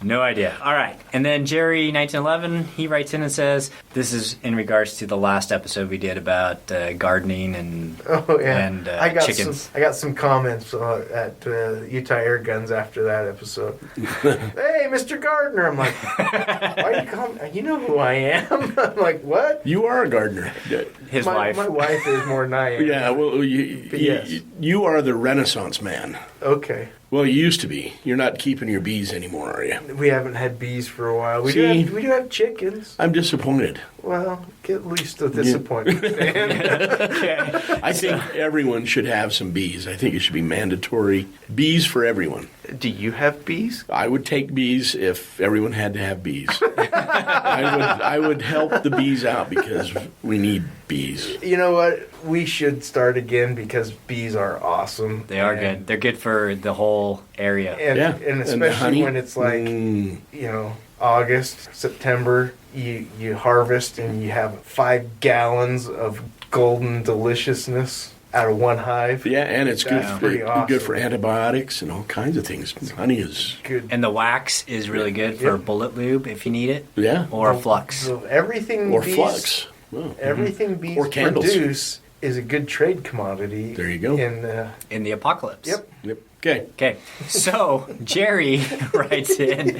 Speaker 3: No idea. All right. And then Jerry 1911, he writes in and says, this is in regards to the last episode we did about gardening and chickens.
Speaker 2: I got some comments at Utah Air Guns after that episode. Hey, Mr. Gardner. I'm like, why you call me? You know who I am. I'm like, what?
Speaker 1: You are a gardener.
Speaker 3: His
Speaker 2: My
Speaker 3: wife.
Speaker 2: wife is more than I am.
Speaker 1: Yeah, well,
Speaker 2: yes.
Speaker 1: you are the Renaissance man.
Speaker 2: Okay.
Speaker 1: Well, you used to be. You're not keeping your bees anymore, are you?
Speaker 2: We haven't had bees for a while. We
Speaker 1: See?
Speaker 2: do have chickens.
Speaker 1: I'm disappointed.
Speaker 2: Well, at least a disappointment.
Speaker 1: I think everyone should have some bees. I think it should be mandatory. Bees for everyone.
Speaker 2: Do you have bees?
Speaker 1: I would take bees if everyone had to have bees. I would help the bees out because we need bees.
Speaker 2: You know what? We should start again because bees are awesome.
Speaker 3: They are good. They're good for the whole area.
Speaker 2: And,
Speaker 1: Yeah.
Speaker 2: and
Speaker 1: And the
Speaker 2: especially
Speaker 1: honey?
Speaker 2: when it's like, August, September, you harvest and you have 5 gallons of golden deliciousness out of one hive.
Speaker 1: Yeah, and it's good
Speaker 2: That's
Speaker 1: for,
Speaker 2: pretty awesome.
Speaker 1: good for antibiotics and all kinds of things. Honey is,
Speaker 2: Good.
Speaker 3: And the wax is really good for
Speaker 2: Yep.
Speaker 3: bullet lube if you need it.
Speaker 1: yeah,
Speaker 3: Or flux.
Speaker 2: So everything
Speaker 1: or
Speaker 2: bees,
Speaker 1: flux. Well,
Speaker 2: Everything bees
Speaker 1: Or candles.
Speaker 2: produce is a good trade commodity.
Speaker 1: There you go.
Speaker 3: In the apocalypse.
Speaker 2: Yep.
Speaker 1: Yep. Okay,
Speaker 3: Okay. So Jerry writes in.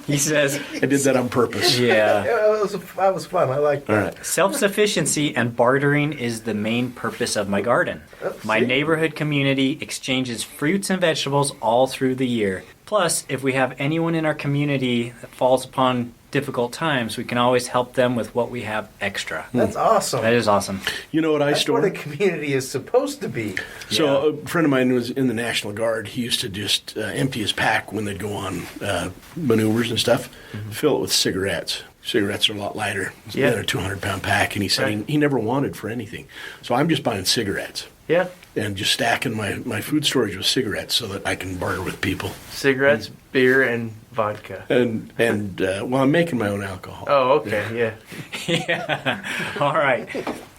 Speaker 3: He says,
Speaker 1: I did that on purpose.
Speaker 3: yeah.
Speaker 2: That was fun. I like
Speaker 1: All
Speaker 2: that.
Speaker 1: right.
Speaker 3: Self-sufficiency and bartering is the main purpose of my garden. My
Speaker 2: see?
Speaker 3: neighborhood community exchanges fruits and vegetables all through the year. Plus, if we have anyone in our community that falls upon difficult times, we can always help them with what we have extra.
Speaker 2: That's awesome.
Speaker 3: That is awesome.
Speaker 1: You know what I
Speaker 2: That's
Speaker 1: store?
Speaker 2: what a community is supposed to be.
Speaker 1: So a friend of mine was in the National Guard. He used to just empty his pack when they'd go on maneuvers and stuff, fill it with cigarettes. Cigarettes are a lot lighter
Speaker 2: Yeah.
Speaker 1: than a 200-pound pack, and he said
Speaker 2: Right.
Speaker 1: he never wanted for anything. So I'm just buying cigarettes
Speaker 2: Yeah.
Speaker 1: and just stacking my food storage with cigarettes so that I can barter with people.
Speaker 2: Cigarettes, beer, and vodka.
Speaker 1: And well, I'm making my own alcohol.
Speaker 2: Oh, okay. Yeah.
Speaker 3: Yeah. All right.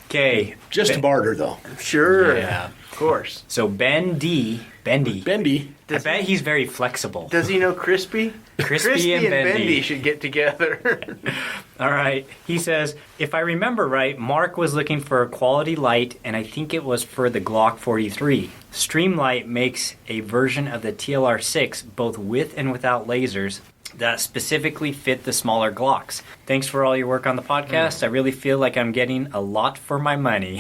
Speaker 3: Okay.
Speaker 1: Just to barter, though.
Speaker 2: Sure.
Speaker 3: Yeah.
Speaker 2: Of course.
Speaker 3: So Bendy.
Speaker 1: Bendy.
Speaker 3: I bet he's very flexible.
Speaker 2: Does he know Crispy?
Speaker 3: Crispy and Bendy.
Speaker 2: should get together.
Speaker 3: All right. He says, if I remember right, Mark was looking for a quality light, and I think it was for the Glock 43. Streamlight makes a version of the TLR-6, both with and without lasers, that specifically fit the smaller Glocks. Thanks for all your work on the podcast. I really feel like I'm getting a lot for my money.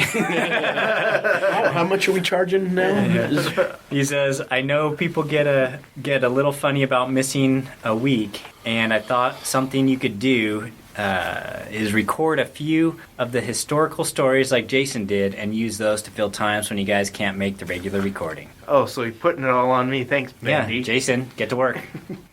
Speaker 1: How much are we charging now?
Speaker 3: He says, I know people get a little funny about missing a week, and I thought something you could do is record a few of the historical stories like Jason did and use those to fill times when you guys can't make the regular recording.
Speaker 2: Oh, so he's putting it all on me. Thanks, Bendy.
Speaker 3: Yeah, Jason, get to work.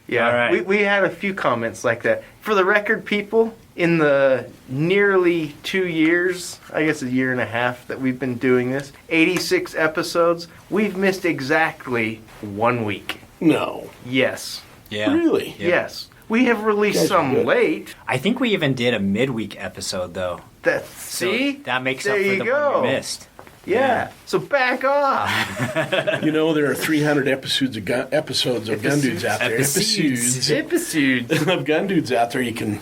Speaker 2: Yeah,
Speaker 3: All right.
Speaker 2: we had a few comments like that. For the record, people, in the nearly 2 years, I guess a year and a half that we've been doing this, 86 episodes, we've missed exactly 1 week.
Speaker 1: No.
Speaker 2: Yes.
Speaker 3: Yeah.
Speaker 1: Really?
Speaker 3: Yep.
Speaker 2: Yes. We have released
Speaker 1: Guys are
Speaker 2: some
Speaker 1: good.
Speaker 2: late.
Speaker 3: I think we even did a midweek episode, though.
Speaker 2: That,
Speaker 3: So
Speaker 2: see?
Speaker 3: that makes
Speaker 2: There
Speaker 3: up for
Speaker 2: you
Speaker 3: the
Speaker 2: go.
Speaker 3: one we missed.
Speaker 2: Yeah. So back off.
Speaker 1: You know, there are 300 episodes of Gun Dudes out there.
Speaker 3: Episodes.
Speaker 2: Episode.
Speaker 1: Of Gun Dudes out there you can,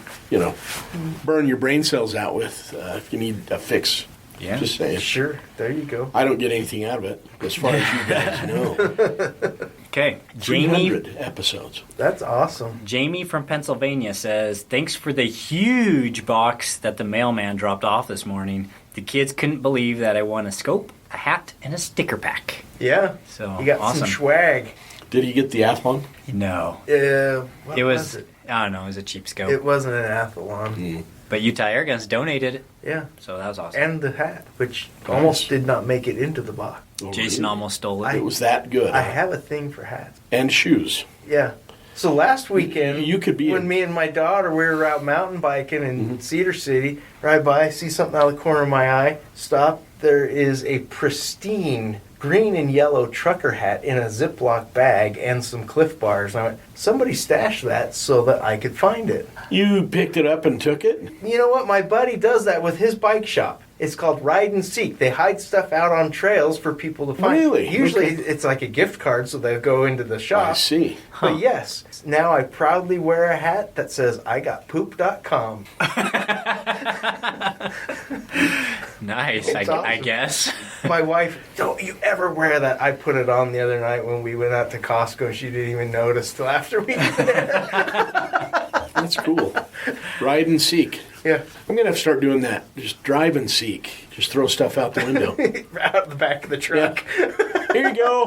Speaker 1: burn your brain cells out with if you need a fix.
Speaker 3: Yeah.
Speaker 1: Just saying.
Speaker 2: Sure. There you go.
Speaker 1: I don't get anything out of it, as far as you guys know.
Speaker 3: Okay. Jamie
Speaker 1: 300 episodes.
Speaker 2: That's awesome.
Speaker 3: Jamie from Pennsylvania says, thanks for the huge box that the mailman dropped off this morning. The kids couldn't believe that I won a scope, a hat, and a sticker pack.
Speaker 2: Yeah.
Speaker 3: So,
Speaker 2: You got
Speaker 3: awesome.
Speaker 2: some swag.
Speaker 1: Did he get the athlon?
Speaker 3: No.
Speaker 2: What
Speaker 3: It was,
Speaker 2: it?
Speaker 3: I don't know, it was a cheap scope.
Speaker 2: It wasn't an athlon.
Speaker 3: But Utah Air Guns donated it,
Speaker 2: Yeah.
Speaker 3: so that was awesome.
Speaker 2: And the hat, which almost did not make it into the box.
Speaker 1: Oh,
Speaker 3: Jason
Speaker 1: really?
Speaker 3: almost stole it.
Speaker 1: It was that good.
Speaker 2: I have a thing for hats.
Speaker 1: And shoes.
Speaker 2: Yeah. So last weekend,
Speaker 1: You could be
Speaker 2: when
Speaker 1: a-
Speaker 2: me and my daughter, we were out mountain biking in Cedar City, ride by, see something out of the corner of my eye, stop. There is a pristine green and yellow trucker hat in a Ziploc bag and some Cliff Bars. And I went, somebody stashed that so that I could find it.
Speaker 1: You picked it up and took it?
Speaker 2: You know what? My buddy does that with his bike shop. It's called Ride and Seek. They hide stuff out on trails for people to find.
Speaker 1: Really?
Speaker 2: Usually
Speaker 1: Okay.
Speaker 2: it's like a gift card, so they go into the shop.
Speaker 1: I see.
Speaker 2: But yes, now I proudly wear a hat that says I got poop.com.
Speaker 3: Nice,
Speaker 2: It's
Speaker 3: I
Speaker 2: awesome.
Speaker 3: guess.
Speaker 2: My wife, don't you ever wear that. I put it on the other night when we went out to Costco. She didn't even notice till after we were there.
Speaker 1: That's cool. Ride and seek.
Speaker 2: Yeah,
Speaker 1: I'm going to have to start doing that. Just drive and seek. Just throw stuff out the window.
Speaker 2: out the back of the truck.
Speaker 1: Here you go.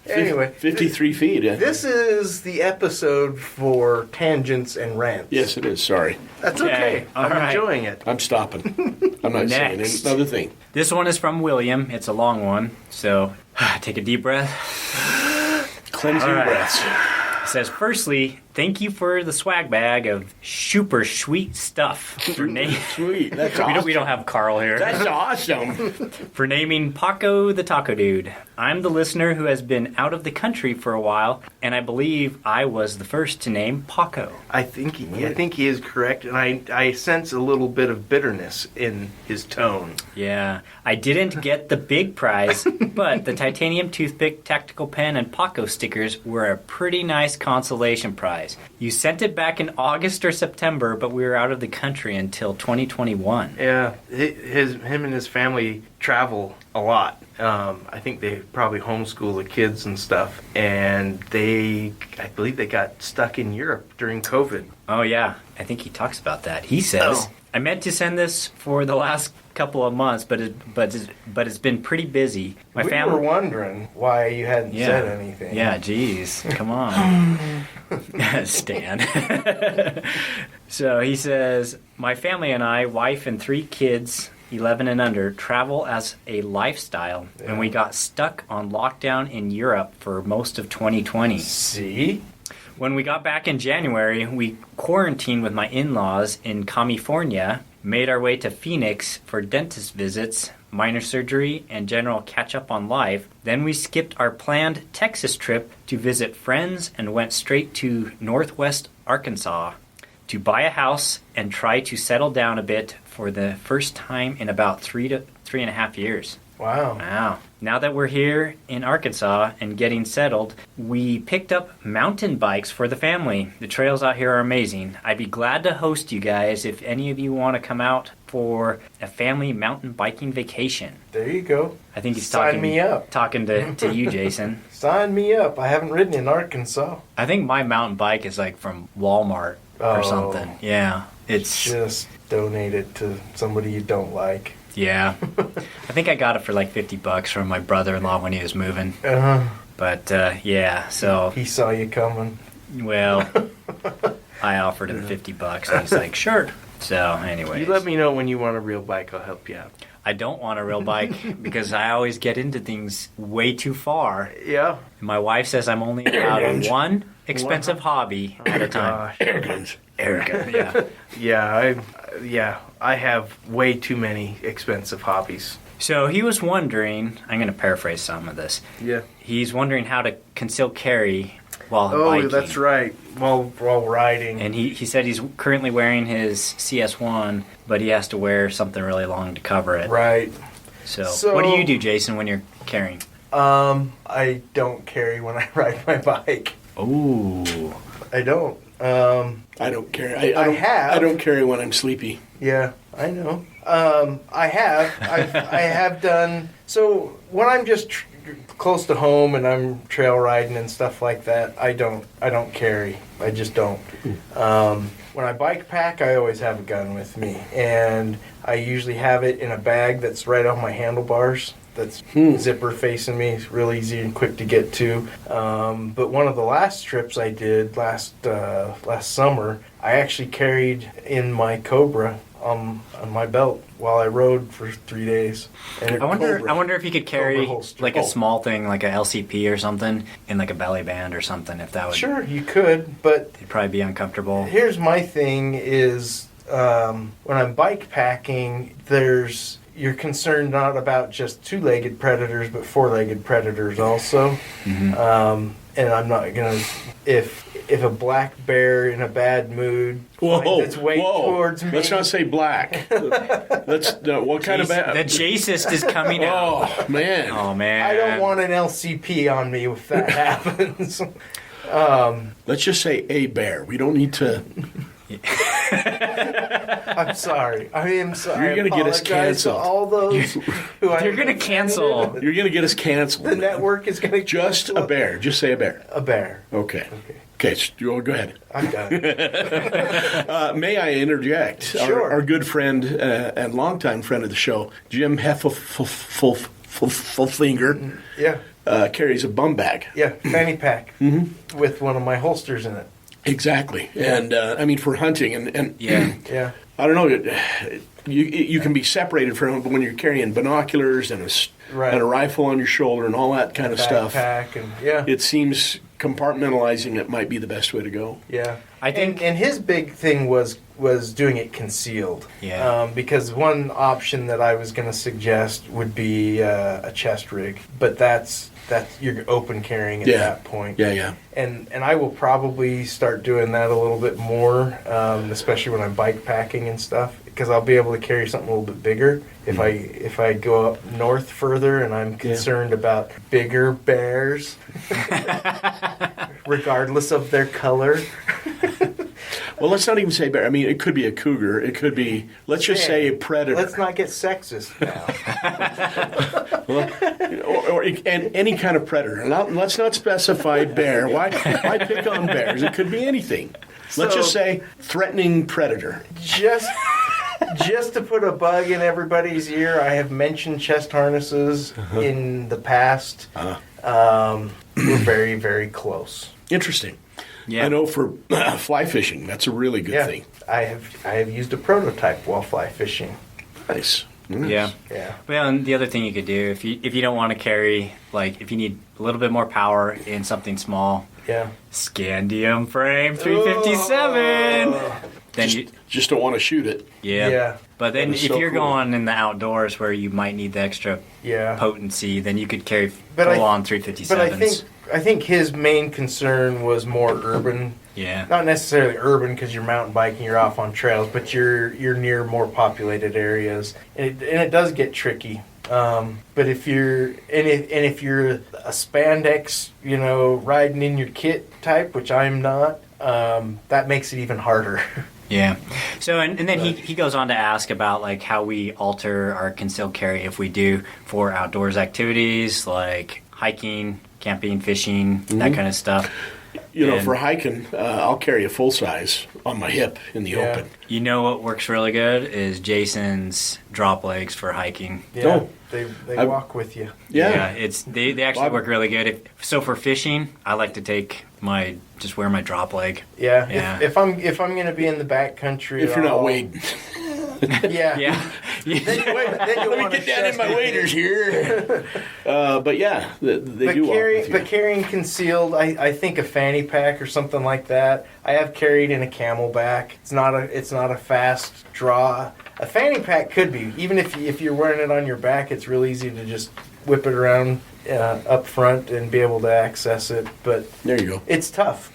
Speaker 2: Anyway,
Speaker 1: 53 feet. Yeah.
Speaker 2: this is the episode for tangents and rants.
Speaker 1: Yes, it is. Sorry.
Speaker 2: That's
Speaker 3: Okay,
Speaker 2: okay.
Speaker 3: all
Speaker 2: I'm
Speaker 3: right.
Speaker 2: enjoying it.
Speaker 1: I'm stopping. I'm not saying
Speaker 3: Next.
Speaker 1: another thing.
Speaker 3: This one is from William. It's a long one, so take a deep breath.
Speaker 1: Cleansing
Speaker 3: All right.
Speaker 1: breaths.
Speaker 3: It says, firstly, thank you for the swag bag of super sweet stuff for naming.
Speaker 1: Sweet. That's
Speaker 3: We
Speaker 1: awesome.
Speaker 3: don't have Carl here.
Speaker 1: That's awesome.
Speaker 3: For naming Paco the Taco Dude. I'm the listener who has been out of the country for a while, and I believe I was the first to name Paco.
Speaker 2: I think he is correct, and I sense a little bit of bitterness in his tone.
Speaker 3: Yeah, I didn't get the big prize, but the titanium toothpick, tactical pen, and Paco stickers were a pretty nice consolation prize. You sent it back in August or September, but we were out of the country until 2021.
Speaker 2: Yeah, him and his family travel a lot. I think they probably homeschool the kids and stuff, and I believe they got stuck in Europe during COVID.
Speaker 3: Oh yeah, I think he talks about that. He says,
Speaker 2: Oh.
Speaker 3: I meant to send this for the last couple of months, but it's been pretty busy. My
Speaker 2: We
Speaker 3: family
Speaker 2: were wondering why you hadn't said anything.
Speaker 3: Yeah, geez. Come on. Stan. So he says, my family and I, wife and 3 kids, 11 and under, travel as a lifestyle, and we got stuck on lockdown in Europe for most of 2020.
Speaker 2: See?
Speaker 3: When we got back in January, we quarantined with my in-laws in California, made our way to Phoenix for dentist visits, minor surgery, and general catch-up on life. Then we skipped our planned Texas trip to visit friends and went straight to Northwest Arkansas to buy a house and try to settle down a bit for the first time in about 3 to 3.5 years.
Speaker 2: Wow.
Speaker 3: Wow. Now that we're here in Arkansas and getting settled, we picked up mountain bikes for the family. The trails out here are amazing. I'd be glad to host you guys if any of you want to come out for a family mountain biking vacation.
Speaker 2: There you go.
Speaker 3: I think he's
Speaker 2: Sign
Speaker 3: talking
Speaker 2: me up.
Speaker 3: talking to you, Jason.
Speaker 2: Sign me up. I haven't ridden in Arkansas.
Speaker 3: I think my mountain bike is like from Walmart or
Speaker 2: Oh.
Speaker 3: something. Yeah. It's
Speaker 2: Just donate it to somebody you don't like.
Speaker 3: yeah. I think I got it for like $50 from my brother-in-law when he was moving.
Speaker 2: Uh-huh.
Speaker 3: But yeah, so
Speaker 2: He saw you coming.
Speaker 3: well, I offered him $50 and he's like, sure. So anyway,
Speaker 2: You let me know when you want a real bike. I'll help you out.
Speaker 3: I don't want a real bike because I always get into things way too far.
Speaker 2: Yeah.
Speaker 3: My wife says I'm only allowed one expensive hobby at a time.
Speaker 2: Gosh.
Speaker 3: Arrogant, yeah.
Speaker 2: I have way too many expensive hobbies.
Speaker 3: So he was wondering, I'm going to paraphrase some of this.
Speaker 2: Yeah.
Speaker 3: He's wondering how to conceal carry while
Speaker 2: Oh,
Speaker 3: biking.
Speaker 2: that's right. While riding.
Speaker 3: And he said he's currently wearing his CS1, but he has to wear something really long to cover it.
Speaker 2: Right.
Speaker 3: So what do you do, Jason, when you're carrying?
Speaker 2: I don't carry when I ride my bike.
Speaker 3: Ooh.
Speaker 2: I don't.
Speaker 1: I don't carry.
Speaker 2: I have.
Speaker 1: I don't carry when I'm sleepy.
Speaker 2: Yeah, I know. I have. I have done. So when I'm just close to home and I'm trail riding and stuff like that, I don't carry. I just don't. When I bike pack, I always have a gun with me, and I usually have it in a bag that's right on my handlebars. That's zipper facing me. It's real easy and quick to get to. But one of the last trips I did last summer, I actually carried in my Cobra on my belt while I rode for 3 days. And
Speaker 3: I wonder if you could carry
Speaker 2: Cobra holster.
Speaker 3: like a small thing, like a LCP or something, in like a belly band or something. If that would,
Speaker 2: Sure, you could, but
Speaker 3: it'd probably be uncomfortable.
Speaker 2: here's my thing is when I'm bike packing, you're concerned not about just two-legged predators, but four-legged predators also. And I'm not gonna if a black bear in a bad mood finds its way towards me.
Speaker 1: Let's not say black. What kind of bad?
Speaker 3: The Jacist is coming out.
Speaker 1: Oh man.
Speaker 3: Oh man.
Speaker 2: I don't want an LCP on me if that happens.
Speaker 1: Let's just say a bear. We don't need to.
Speaker 2: I'm sorry. I am sorry.
Speaker 1: You're gonna get us
Speaker 2: Apologize to
Speaker 1: canceled.
Speaker 2: all those who
Speaker 3: They're gonna cancel.
Speaker 1: You're gonna get us canceled.
Speaker 2: The network is gonna
Speaker 1: Just
Speaker 2: cancel.
Speaker 1: a bear. Just say a bear.
Speaker 2: A bear.
Speaker 1: Okay. Okay. Go ahead.
Speaker 2: I'm done.
Speaker 1: May I interject?
Speaker 2: Sure.
Speaker 1: Our good friend and longtime friend of the show, Jim Heffelfinger,
Speaker 2: Yeah.
Speaker 1: carries a bum bag.
Speaker 2: Yeah. Fanny pack with one of my holsters in it.
Speaker 1: Exactly. And I mean, for hunting and
Speaker 2: Yeah.
Speaker 1: I don't know. You can be separated from it when you're carrying binoculars and a rifle on your shoulder and all that kind of stuff.
Speaker 2: Backpack and
Speaker 1: It seems compartmentalizing it might be the best way to go.
Speaker 2: Yeah,
Speaker 3: I think-
Speaker 2: and his big thing was doing it concealed.
Speaker 3: Yeah.
Speaker 2: Because one option that I was going to suggest would be a chest rig, but that's you're open carrying at that point.
Speaker 1: Yeah.
Speaker 2: And I will probably start doing that a little bit more, especially when I'm bike packing and stuff, because I'll be able to carry something a little bit bigger if I go up north further and I'm concerned about bigger bears, regardless of their color.
Speaker 1: Well, let's not even say bear. I mean, it could be a cougar. It could be, let's just say a predator.
Speaker 2: Let's not get sexist now.
Speaker 1: and any kind of predator. Let's not specify bear. Why pick on bears? It could be anything. Let's just say threatening predator.
Speaker 2: Just to put a bug in everybody's ear, I have mentioned chest harnesses in the past. We're very, very close.
Speaker 1: Interesting.
Speaker 3: Yeah.
Speaker 1: I know for fly fishing, that's a really good thing.
Speaker 2: I have used a prototype while fly fishing.
Speaker 1: Nice.
Speaker 3: Yeah.
Speaker 2: Yeah.
Speaker 3: Well, and the other thing you could do if you don't want to carry, like, if you need a little bit more power in something small,
Speaker 2: Yeah.
Speaker 3: Scandium frame 357. Then
Speaker 1: Just don't want to shoot it.
Speaker 2: Yeah.
Speaker 3: But then
Speaker 1: That is
Speaker 3: if
Speaker 1: so
Speaker 3: you're
Speaker 1: cool.
Speaker 3: going in the outdoors where you might need the extra
Speaker 2: Yeah.
Speaker 3: potency, then you could carry
Speaker 2: But I-
Speaker 3: full-on 357s.
Speaker 2: But I think his main concern was more urban.
Speaker 3: Yeah.
Speaker 2: Not necessarily urban because you're mountain biking, you're off on trails, but you're near more populated areas, and it does get tricky. But if you're if you're a spandex, riding in your kit type, which I'm not, that makes it even harder.
Speaker 3: Yeah. So, and then he goes on to ask about, like, how we alter our concealed carry if we do for outdoors activities like hiking, camping, fishing, that kind of stuff.
Speaker 1: For hiking, I'll carry a full size on my hip in the open.
Speaker 3: You know what works really good is Jason's drop legs for hiking.
Speaker 2: Yeah,
Speaker 1: Oh.
Speaker 2: they walk with you.
Speaker 1: Yeah.
Speaker 3: They actually
Speaker 1: Well,
Speaker 3: work really good. So for fishing, I like to just wear my drop leg.
Speaker 2: Yeah.
Speaker 3: Yeah.
Speaker 2: If I'm gonna be in the back country,
Speaker 1: If you're not
Speaker 2: I'll-
Speaker 1: wading.
Speaker 2: Yeah.
Speaker 3: Yeah.
Speaker 2: Then you
Speaker 1: Let me
Speaker 2: wanna
Speaker 1: get down in my
Speaker 2: chest-
Speaker 1: waders here. But yeah, they do walk with you.
Speaker 2: But carrying concealed, I think a fanny pack or something like that. I have carried in a camelback. It's not a fast draw. A fanny pack could be, even if you're wearing it on your back. It's real easy to just whip it around up front and be able to access it. But
Speaker 1: There you go.
Speaker 2: it's tough.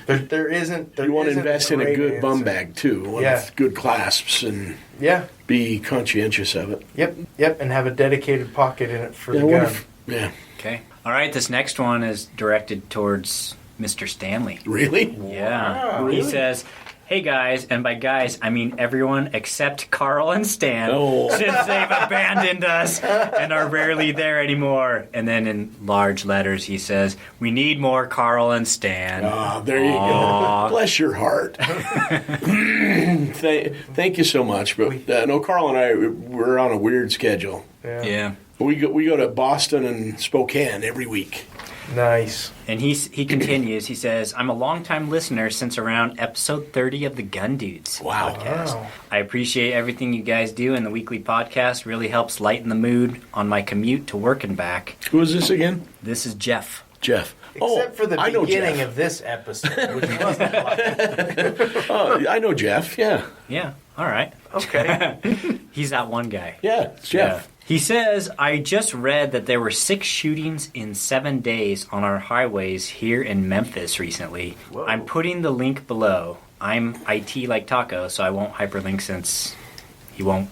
Speaker 2: There isn't.
Speaker 1: You want to
Speaker 2: isn't
Speaker 1: invest in a
Speaker 2: great
Speaker 1: good bum
Speaker 2: answer.
Speaker 1: bag too, one
Speaker 2: Yeah.
Speaker 1: with good clasps, and
Speaker 2: Yeah.
Speaker 1: be conscientious of it.
Speaker 2: Yep. And have a dedicated pocket in it for
Speaker 1: Yeah, I
Speaker 2: the
Speaker 1: wonder
Speaker 2: gun.
Speaker 1: yeah,
Speaker 3: Okay. All right. This next one is directed towards Mr. Stanley.
Speaker 1: really?
Speaker 3: Yeah.
Speaker 2: Wow.
Speaker 3: He
Speaker 2: Really?
Speaker 3: says, "Hey guys," and by guys I mean everyone except Carl and Stan,
Speaker 1: Oh.
Speaker 3: since they've abandoned us and are rarely there anymore. And then in large letters he says, "We need more Carl and Stan."
Speaker 1: Ah, there you
Speaker 3: Aw.
Speaker 1: go. Bless your heart. Thank you so much. But no, Carl and I, we're on a weird schedule.
Speaker 3: Yeah.
Speaker 1: We go to Boston and Spokane every week.
Speaker 2: Nice.
Speaker 3: And he continues. He says, "I'm a longtime listener since around episode 30 of the Gun Dudes
Speaker 1: Wow.
Speaker 3: podcast.
Speaker 2: Wow.
Speaker 3: I appreciate everything you guys do, and the weekly podcast really helps lighten the mood on my commute to work and back."
Speaker 1: Who is this again?
Speaker 3: This is Jeff.
Speaker 1: Jeff.
Speaker 2: Except for the
Speaker 1: I know
Speaker 2: beginning
Speaker 1: Jeff.
Speaker 2: of this episode, which wasn't live.
Speaker 1: I know Jeff. Yeah.
Speaker 3: Yeah. All right.
Speaker 2: Okay.
Speaker 3: He's that one guy.
Speaker 1: Yeah, it's Jeff.
Speaker 3: Yeah. He says, I just read that there were 6 shootings in 7 days on our highways here in Memphis recently.
Speaker 2: Whoa.
Speaker 3: I'm putting the link below. I'm IT like Taco, so I won't hyperlink since he won't.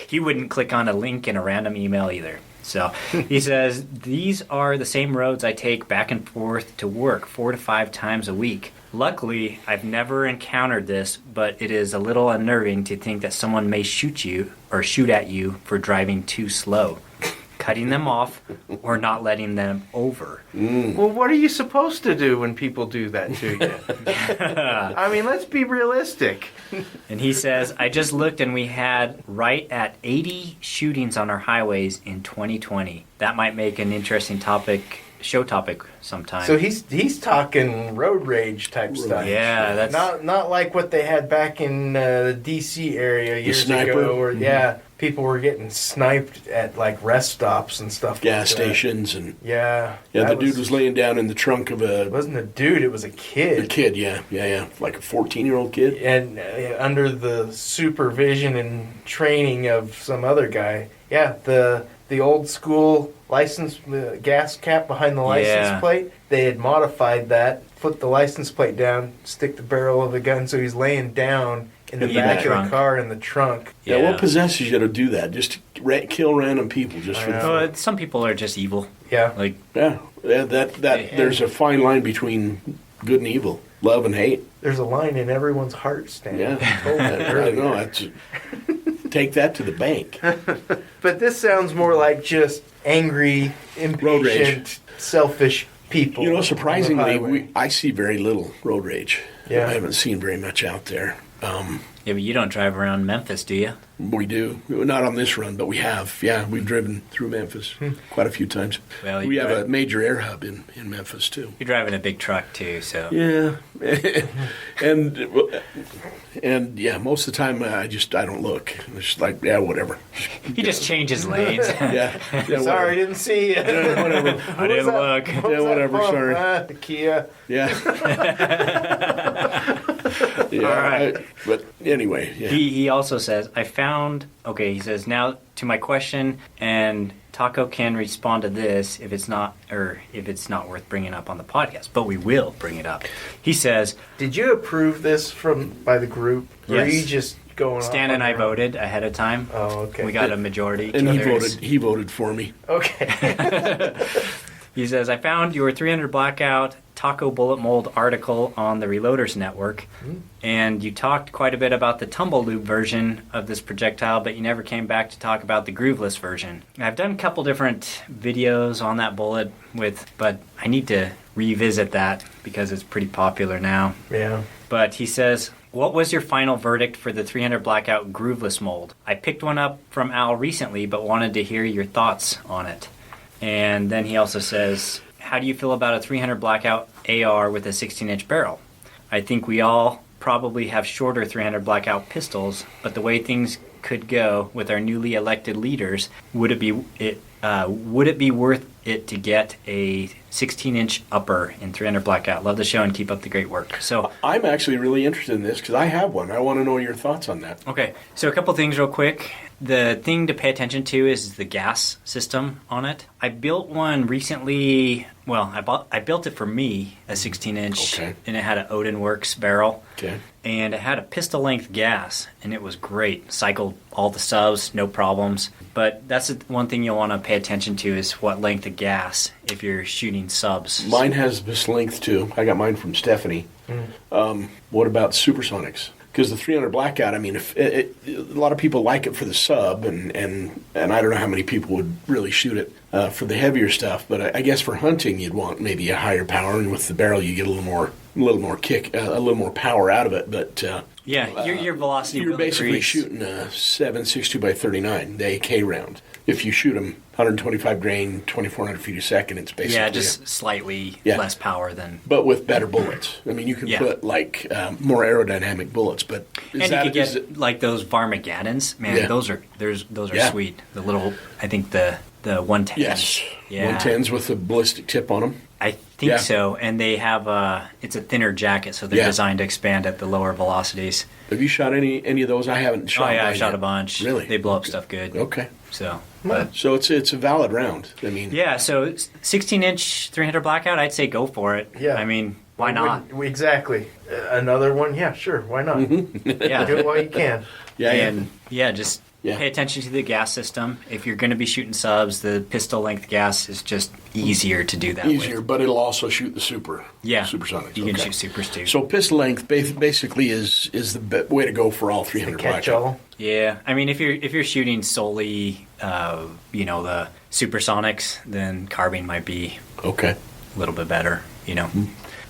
Speaker 3: He wouldn't click on a link in a random email either. So he says, these are the same roads I take back and forth to work 4 to 5 times a week. Luckily, I've never encountered this, but it is a little unnerving to think that someone may shoot you or shoot at you for driving too slow, cutting them off, or not letting them over.
Speaker 2: Well, what are you supposed to do when people do that to you? I mean, let's be realistic.
Speaker 3: And he says, I just looked and we had right at 80 shootings on our highways in 2020. That might make an interesting show topic sometime.
Speaker 2: So he's talking road rage type stuff.
Speaker 3: Yeah, that's
Speaker 2: Not like what they had back in the D.C. area years
Speaker 1: sniper?
Speaker 2: ago, where people were getting sniped at like rest stops and stuff.
Speaker 1: Gas
Speaker 2: like that.
Speaker 1: stations and
Speaker 2: Yeah.
Speaker 1: the
Speaker 2: that
Speaker 1: dude was laying down in the trunk of
Speaker 2: It wasn't a dude; it was a kid.
Speaker 1: a kid. Yeah, like a 14-year-old kid.
Speaker 2: And under the supervision and training of some other guy. Yeah, the old school license gas cap behind the license plate. They had modified that, put the license plate down, stick the barrel of the gun so he's laying down in the
Speaker 3: In
Speaker 2: back
Speaker 3: the
Speaker 2: of
Speaker 3: trunk.
Speaker 2: the car in the trunk.
Speaker 1: Yeah, what possesses you to do that? Just to kill random people just for the fun?
Speaker 3: Well, some people are just evil.
Speaker 2: Yeah.
Speaker 3: Like,
Speaker 1: Yeah, there's a fine line between good and evil, love and hate.
Speaker 2: There's a line in everyone's heart, Stan.
Speaker 1: Yeah,
Speaker 2: I told that
Speaker 1: I
Speaker 2: earlier.
Speaker 1: know. Take that to the bank.
Speaker 2: But this sounds more like just angry,
Speaker 1: Road rage.
Speaker 2: impatient, selfish people.
Speaker 1: You know,
Speaker 2: on the
Speaker 1: surprisingly,
Speaker 2: highway.
Speaker 1: I see very little road rage.
Speaker 2: Yeah.
Speaker 1: I haven't seen very much out there.
Speaker 3: yeah, but you don't drive around Memphis, do you?
Speaker 1: We do. Not on this run, but we have. Yeah, we've driven through Memphis quite a few times.
Speaker 3: Well,
Speaker 1: We have
Speaker 3: right.
Speaker 1: a major air hub in Memphis, too.
Speaker 3: You're driving a big truck, too, so.
Speaker 1: Yeah. and yeah, most of the time I don't look. It's just like, yeah, whatever.
Speaker 3: He just changes lanes.
Speaker 1: Yeah.
Speaker 2: Sorry, didn't see you.
Speaker 1: Yeah, whatever.
Speaker 3: I didn't look.
Speaker 1: Yeah, whatever, sorry.
Speaker 2: The Kia.
Speaker 1: Yeah. Yeah.
Speaker 3: All right.
Speaker 1: But anyway, yeah.
Speaker 3: He also says, he says, now to my question, and Taco can respond to this if it's not worth bringing up on the podcast, but we will bring it up. He says,
Speaker 2: Did you approve this by the group? Or are
Speaker 3: Yes.
Speaker 2: you just going
Speaker 3: Stan
Speaker 2: off
Speaker 3: and
Speaker 2: on
Speaker 3: I
Speaker 2: your own?
Speaker 3: voted ahead of time.
Speaker 2: Oh, okay.
Speaker 3: We got a majority.
Speaker 1: And
Speaker 3: There's-
Speaker 1: he voted for me.
Speaker 2: Okay.
Speaker 3: He says, I found your 300 Blackout Taco Bullet Mold article on the Reloaders Network, and you talked quite a bit about the tumble lube version of this projectile, but you never came back to talk about the grooveless version. I've done a couple different videos on that bullet but I need to revisit that because it's pretty popular now.
Speaker 2: Yeah.
Speaker 3: But he says, what was your final verdict for the 300 Blackout grooveless mold? I picked one up from Al recently, but wanted to hear your thoughts on it. And then he also says, how do you feel about a 300 Blackout AR with a 16-inch barrel? I think we all probably have shorter 300 Blackout pistols, but the way things could go with our newly elected leaders, would it be worth it to get a 16-inch upper in 300 Blackout? Love the show and keep up the great work. So,
Speaker 1: I'm actually really interested in this because I have one. I want to know your thoughts on that.
Speaker 3: okay, so a couple things real quick. The thing to pay attention to is the gas system on it. I built one recently. Well, I built it for me, a 16-inch,
Speaker 1: Okay.
Speaker 3: and it had an Odin Works barrel.
Speaker 1: Okay.
Speaker 3: And it had a pistol length gas, and it was great. Cycled all the subs, no problems. But that's the one thing you'll want to pay attention to is what length of gas if you're shooting subs.
Speaker 1: Mine has this length too. I got mine from Stephanie. What about supersonics? Because the 300 Blackout, I mean, a lot of people like it for the sub, and I don't know how many people would really shoot it for the heavier stuff. But I guess for hunting, you'd want maybe a higher power, and with the barrel, you get a little more kick, a little more power out of it. But
Speaker 3: Yeah, your velocity
Speaker 1: you're
Speaker 3: will
Speaker 1: basically
Speaker 3: increase.
Speaker 1: shooting a 7.62 by 39, the AK round. If you shoot them 125 grain, 2,400 feet a second, it's basically
Speaker 3: Yeah, just slightly
Speaker 1: Yeah.
Speaker 3: less power than.
Speaker 1: but with better bullets. I mean, you can
Speaker 3: Yeah.
Speaker 1: put like more aerodynamic bullets, but
Speaker 3: And you could get like those Varmageddons. Man,
Speaker 1: Yeah.
Speaker 3: those are
Speaker 1: Yeah.
Speaker 3: sweet. The little, I think the 110s.
Speaker 1: yes,
Speaker 3: Yeah.
Speaker 1: 110s with a ballistic tip on them.
Speaker 3: I think
Speaker 1: Yeah.
Speaker 3: so, and they have it's a thinner jacket, so they're
Speaker 1: Yeah.
Speaker 3: designed to expand at the lower velocities.
Speaker 1: Have you shot any of those? I haven't shot.
Speaker 3: Oh yeah, I
Speaker 1: mine
Speaker 3: shot
Speaker 1: yet.
Speaker 3: a bunch.
Speaker 1: Really?
Speaker 3: They blow up stuff good.
Speaker 1: Okay.
Speaker 3: So,
Speaker 1: So it's a valid round. I mean,
Speaker 3: yeah, so 16-inch 300 blackout, I'd say go for it.
Speaker 2: Yeah.
Speaker 3: I mean, why not?
Speaker 2: Exactly. Another one? Yeah, sure. Why not?
Speaker 3: Yeah.
Speaker 2: Do it while you can.
Speaker 1: yeah,
Speaker 3: And yeah, just
Speaker 1: Yeah.
Speaker 3: pay attention to the gas system. If you're going to be shooting subs, the pistol length gas is just easier to do that
Speaker 1: easier,
Speaker 3: with.
Speaker 1: but it'll also shoot the supersonics.
Speaker 3: You can
Speaker 1: Okay.
Speaker 3: shoot supers too.
Speaker 1: So pistol length basically is the way to go for all 300
Speaker 2: Catch
Speaker 1: blackout.
Speaker 2: all.
Speaker 3: Yeah, I mean, if you're shooting solely, the supersonics, then carbine might be
Speaker 1: Okay.
Speaker 3: a little bit better,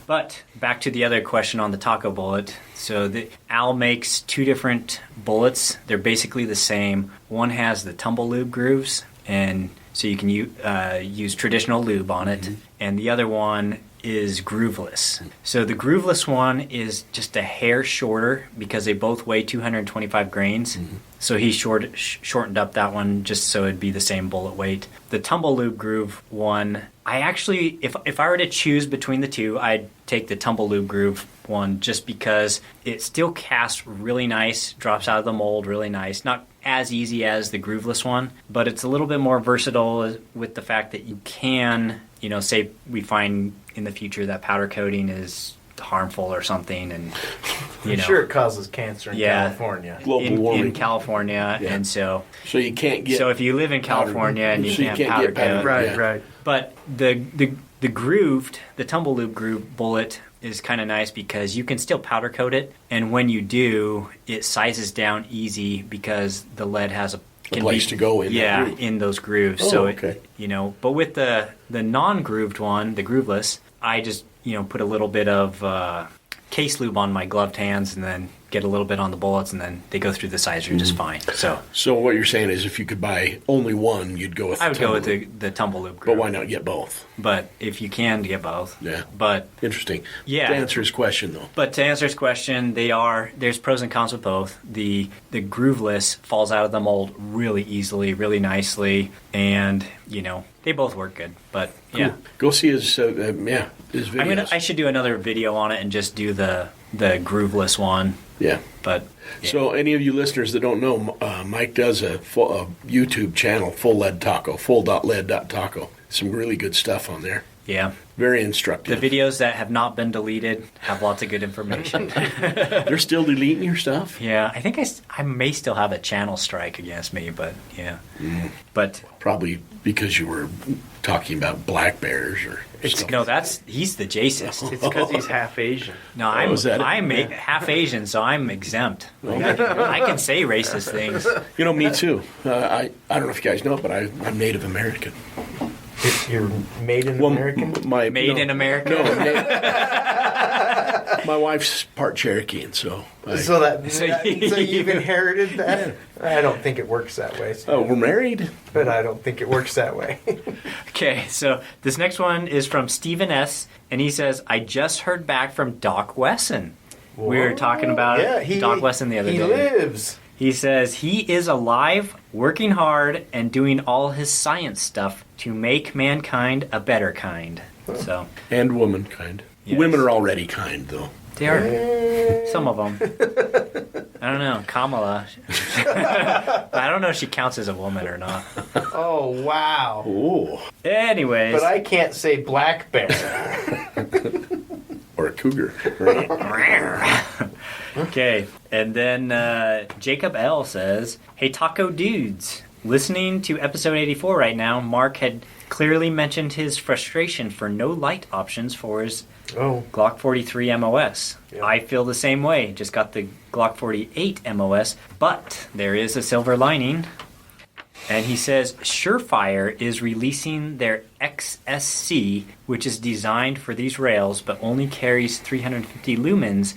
Speaker 3: But back to the other question on the taco bullet. So the Al makes two different bullets. They're basically the same. One has the tumble lube grooves, and so you can use traditional lube on it, and the other one is grooveless. So the grooveless one is just a hair shorter because they both weigh 225 grains. So he shortened up that one just so it'd be the same bullet weight. The tumble lube groove one, I actually, if I were to choose between the two, I'd take the tumble lube groove one just because it still casts really nice, drops out of the mold really nice. Not as easy as the grooveless one, but it's a little bit more versatile with the fact that you can, say we find in the future that powder coating is harmful or something, and
Speaker 2: I'm sure it causes cancer in
Speaker 3: Yeah.
Speaker 2: California.
Speaker 1: Global warming.
Speaker 3: in California,
Speaker 1: Yeah.
Speaker 3: and so
Speaker 1: So you can't get.
Speaker 3: if you live in California and you
Speaker 1: So you
Speaker 3: can't
Speaker 1: can't
Speaker 3: powder
Speaker 1: get powder
Speaker 3: coat,
Speaker 1: coat. Yeah.
Speaker 2: Right.
Speaker 3: but the grooved, the tumble loop groove bullet is kind of nice because you can still powder coat it, and when you do, it sizes down easy because the lead has a
Speaker 1: place to go in that
Speaker 3: Yeah,
Speaker 1: groove.
Speaker 3: in those grooves.
Speaker 1: Oh,
Speaker 3: so
Speaker 1: okay.
Speaker 3: but with the non-grooved one, the grooveless, I just put a little bit of case lube on my gloved hands and then get a little bit on the bullets, and then they go through the sizer just fine. So
Speaker 1: what you're saying is, if you could buy only one, you'd go with.
Speaker 3: I would go with
Speaker 1: tumble.
Speaker 3: the tumble loop groove.
Speaker 1: But why not get both?
Speaker 3: But if you can get both.
Speaker 1: Yeah.
Speaker 3: But
Speaker 1: Interesting.
Speaker 3: Yeah.
Speaker 1: To answer his question, though.
Speaker 3: But to answer his question, there's pros and cons with both. The grooveless falls out of the mold really easily, really nicely, and they both work good. But yeah,
Speaker 1: Cool. Go see his his videos.
Speaker 3: I should do another video on it and just do the grooveless one.
Speaker 1: Yeah.
Speaker 3: But yeah.
Speaker 1: So, any of you listeners that don't know, Mike does a YouTube channel, Full.Lead.Taco, Full.Lead.Taco. Some really good stuff on there.
Speaker 3: Yeah.
Speaker 1: Very
Speaker 3: The
Speaker 1: instructive.
Speaker 3: videos that have not been deleted have lots of good information.
Speaker 1: They're still deleting your stuff?
Speaker 3: Yeah, I think I may still have a channel strike against me, but yeah. But
Speaker 1: Probably because you were talking about black bears or stuff.
Speaker 3: no, he's the Jacist.
Speaker 2: It's because he's half Asian.
Speaker 3: No,
Speaker 1: is that it?
Speaker 3: I'm half Asian, so I'm exempt. Like, I can say racist things.
Speaker 1: Me too. I don't know if you guys know, but I'm Native American.
Speaker 2: You're made in American?
Speaker 3: Made in America.
Speaker 1: No, my wife's part Cherokee, and so
Speaker 2: So
Speaker 3: So
Speaker 2: you've inherited that? I don't think it works that way.
Speaker 1: we're married.
Speaker 2: But I don't think it works that way.
Speaker 3: Okay, so this next one is from Stephen S., and he says, I just heard back from Doc Wesson. We were talking about Doc Wesson the other
Speaker 2: he
Speaker 3: day.
Speaker 2: lives.
Speaker 3: He says he is alive, working hard, and doing all his science stuff to make mankind a better kind. So
Speaker 1: And womankind.
Speaker 3: Yes.
Speaker 1: Women are already kind, though.
Speaker 3: they are some of them. I don't know, Kamala. I don't know if she counts as a woman or not.
Speaker 2: Oh, wow.
Speaker 1: Oh,
Speaker 3: Anyways,
Speaker 2: But I can't say black bear.
Speaker 1: or a cougar. Right?
Speaker 3: okay. And then Jacob L says, "Hey Taco Dudes, listening to episode 84 right now, Mark had clearly mentioned his frustration for no light options for his
Speaker 2: Oh,
Speaker 3: Glock 43 MOS.
Speaker 2: Yeah.
Speaker 3: I feel the same way. Just got the Glock 48 MOS, but there is a silver lining." And he says, Surefire is releasing their XSC, which is designed for these rails, but only carries 350 lumens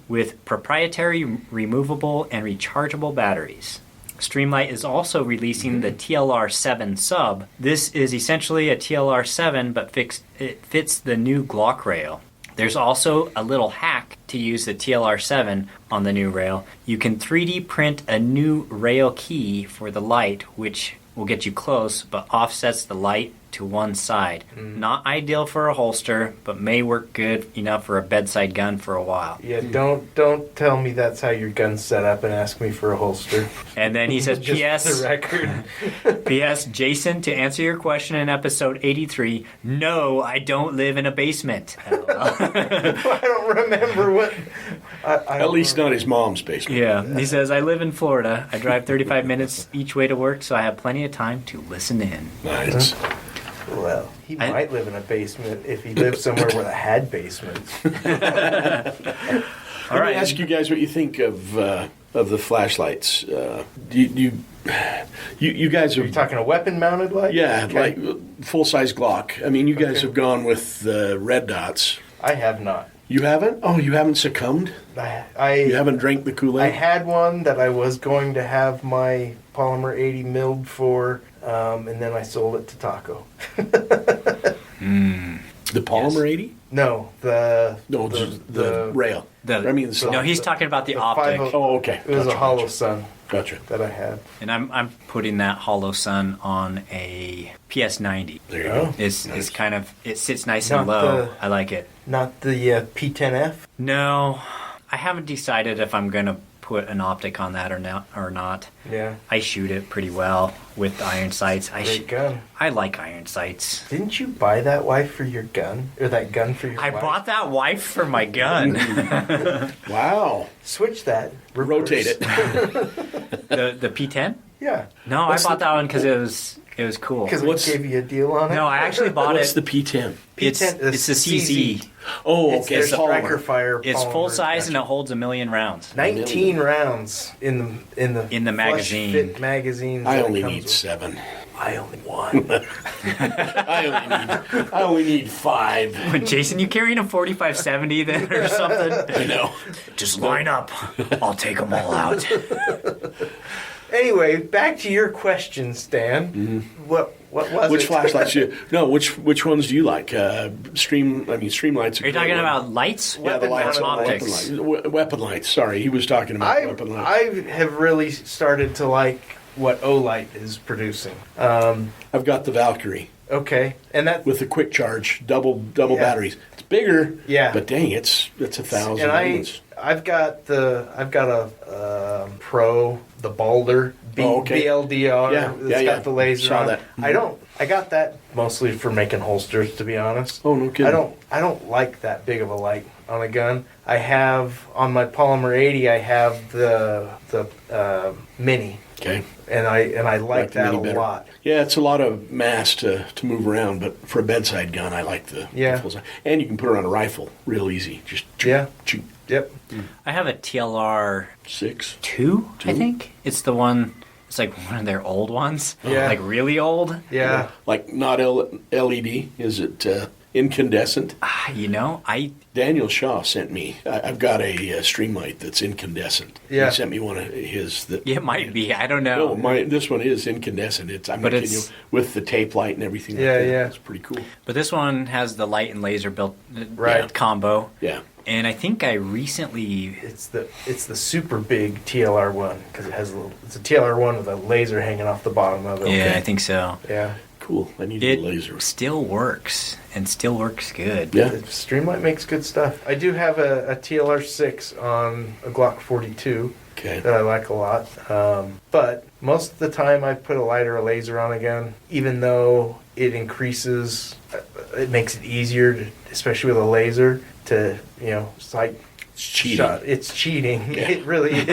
Speaker 3: with proprietary removable and rechargeable batteries. Streamlight is also releasing the TLR7 sub. This is essentially a TLR7, but it fits the new Glock rail. There's also a little hack to use the TLR7 on the new rail. You can 3D print a new rail key for the light, which will get you close, but offsets the light to one side. Not ideal for a holster, but may work good enough for a bedside gun for a while.
Speaker 2: Yeah, don't tell me that's how your gun's set up and ask me for a holster.
Speaker 3: And then he says,
Speaker 2: Just
Speaker 3: P.S.
Speaker 2: for the record.
Speaker 3: P.S. Jason, to answer your question in episode 83, no, I don't live in a basement.
Speaker 2: I don't remember what.
Speaker 1: At least not his mom's basement.
Speaker 3: Yeah, he says, I live in Florida. I drive 35 minutes each way to work, so I have plenty of time to listen in.
Speaker 1: Nice.
Speaker 2: Well, he might live in a basement if he lived somewhere where they had basements.
Speaker 1: Let me ask you guys what you think of the flashlights. You guys
Speaker 2: Are you talking a weapon-mounted light?
Speaker 1: yeah,
Speaker 2: Okay.
Speaker 1: like full-size Glock. I mean, you guys
Speaker 2: Okay.
Speaker 1: have gone with the red dots.
Speaker 2: I have not.
Speaker 1: You haven't? Oh, you haven't succumbed? You
Speaker 2: I
Speaker 1: haven't drank the Kool-Aid?
Speaker 2: had one that I was going to have my polymer 80 milled for, and then I sold it to Taco.
Speaker 1: The Polymer 80?
Speaker 2: No,
Speaker 1: No, the rail.
Speaker 3: The-
Speaker 1: I mean, the slot.
Speaker 3: No, he's talking about the
Speaker 2: the
Speaker 3: optic.
Speaker 2: 50
Speaker 1: Oh, okay.
Speaker 2: It was
Speaker 1: Gotcha,
Speaker 2: a Hollow
Speaker 1: gotcha.
Speaker 2: Sun
Speaker 1: Gotcha.
Speaker 2: that I had.
Speaker 3: And I'm putting that Hollow Sun on a PS90.
Speaker 1: There you
Speaker 2: Oh.
Speaker 1: go.
Speaker 3: It's kind of, it sits nice
Speaker 2: Not
Speaker 3: and low.
Speaker 2: the-
Speaker 3: I like it.
Speaker 2: Not the P10F.
Speaker 3: No, I haven't decided if I'm going to put an optic on that or not.
Speaker 2: Yeah,
Speaker 3: I shoot it pretty well with iron sights.
Speaker 2: great gun.
Speaker 3: I like iron sights.
Speaker 2: Didn't you buy that wife for your gun, or that gun for your
Speaker 3: I
Speaker 2: wife?
Speaker 3: bought that wife for my gun.
Speaker 1: Wow.
Speaker 2: Switch that. Reverse.
Speaker 1: Rotate it.
Speaker 3: the P10?
Speaker 2: Yeah,
Speaker 3: No,
Speaker 1: What's
Speaker 3: I bought that one because it was cool.
Speaker 2: because we
Speaker 1: What's-
Speaker 2: gave you a deal on it.
Speaker 3: No, I actually bought
Speaker 1: What's
Speaker 3: it.
Speaker 1: the P10?
Speaker 3: It's
Speaker 2: P10
Speaker 3: it's the CZ.
Speaker 1: Oh,
Speaker 2: It's
Speaker 1: okay.
Speaker 2: their
Speaker 1: It's
Speaker 2: striker
Speaker 1: polymer.
Speaker 2: fire.
Speaker 3: It's
Speaker 2: polymer.
Speaker 3: full size and it holds 1,000,000 rounds.
Speaker 2: 19 rounds in the
Speaker 3: In the
Speaker 2: flush
Speaker 3: magazine.
Speaker 2: fit magazines.
Speaker 1: I
Speaker 2: that it
Speaker 1: only
Speaker 2: comes
Speaker 1: need
Speaker 2: with.
Speaker 1: 7.
Speaker 2: I only one.
Speaker 1: I only need 5.
Speaker 3: Jason, you carrying a 4570 then or something?
Speaker 1: I know.
Speaker 3: Just line up. I'll take them all out.
Speaker 2: Anyway, back to your question, Stan. What was
Speaker 1: Which
Speaker 2: it?
Speaker 1: flashlights you? No, which ones do you like? Streamlights.
Speaker 3: Are you talking about lights?
Speaker 1: Yeah, the lights.
Speaker 2: Weapon-mounted
Speaker 3: optics.
Speaker 1: Weapon lights. Weapon lights. Sorry, he was talking about weapon lights.
Speaker 2: I have really started to like what Olight is producing.
Speaker 1: I've got the Valkyrie
Speaker 2: Okay, and that
Speaker 1: with the quick charge, double
Speaker 2: Yeah.
Speaker 1: batteries. It's bigger.
Speaker 2: Yeah.
Speaker 1: But dang, it's 1,000
Speaker 2: and
Speaker 1: lumens.
Speaker 2: I've got a Pro, the Balder
Speaker 1: Oh, okay.
Speaker 2: BLDR.
Speaker 1: Yeah,
Speaker 2: It's
Speaker 1: yeah,
Speaker 2: got the laser
Speaker 1: Saw
Speaker 2: on.
Speaker 1: that.
Speaker 2: I got that mostly for making holsters, to be honest.
Speaker 1: Oh, no kidding.
Speaker 2: I don't like that big of a light on a gun. I have on my Polymer 80. I have the Mini,
Speaker 1: Okay.
Speaker 2: and I like
Speaker 1: the
Speaker 2: that
Speaker 1: Mini
Speaker 2: a
Speaker 1: better.
Speaker 2: lot.
Speaker 1: Yeah, it's a lot of mass to move around, but for a bedside gun, I like the full size. And you can put it on a rifle real easy. Just
Speaker 2: Yeah.
Speaker 1: shoot.
Speaker 2: Yep.
Speaker 3: I have a TLR
Speaker 1: 6.
Speaker 3: 2, I
Speaker 1: Two?
Speaker 3: think. It's the one, it's like one of their old ones.
Speaker 2: Yeah.
Speaker 3: Like really old.
Speaker 2: Yeah.
Speaker 1: Like not LED. Is it incandescent?
Speaker 3: You know,
Speaker 1: Daniel Shaw sent me. I've got a Streamlight that's incandescent.
Speaker 2: Yeah.
Speaker 1: He sent me one of his. That
Speaker 3: it might be, I don't
Speaker 1: No,
Speaker 3: know.
Speaker 1: this one is incandescent. I'm
Speaker 3: But
Speaker 1: not kidding you,
Speaker 3: it's-
Speaker 1: with the tape light and everything.
Speaker 2: Yeah,
Speaker 1: like that.
Speaker 2: yeah.
Speaker 1: It's pretty cool.
Speaker 3: But this one has the light and laser built
Speaker 2: Right.
Speaker 3: combo.
Speaker 1: Yeah.
Speaker 3: And I think I recently,
Speaker 2: It's the super big TLR one because it's a TLR one with a laser hanging off the bottom of it.
Speaker 3: yeah, I think so.
Speaker 2: Yeah.
Speaker 1: Cool. I need
Speaker 3: It
Speaker 1: a laser.
Speaker 3: still works and still works good.
Speaker 1: Yeah.
Speaker 2: Streamlight makes good stuff. I do have a TLR 6 on a Glock 42
Speaker 1: Okay.
Speaker 2: that I like a lot. But most of the time I put a light or a laser on a gun, even though it increases, it makes it easier, especially with a laser, to, sight
Speaker 1: It's cheating.
Speaker 2: shot. It's cheating.
Speaker 1: Yeah.
Speaker 2: It really is.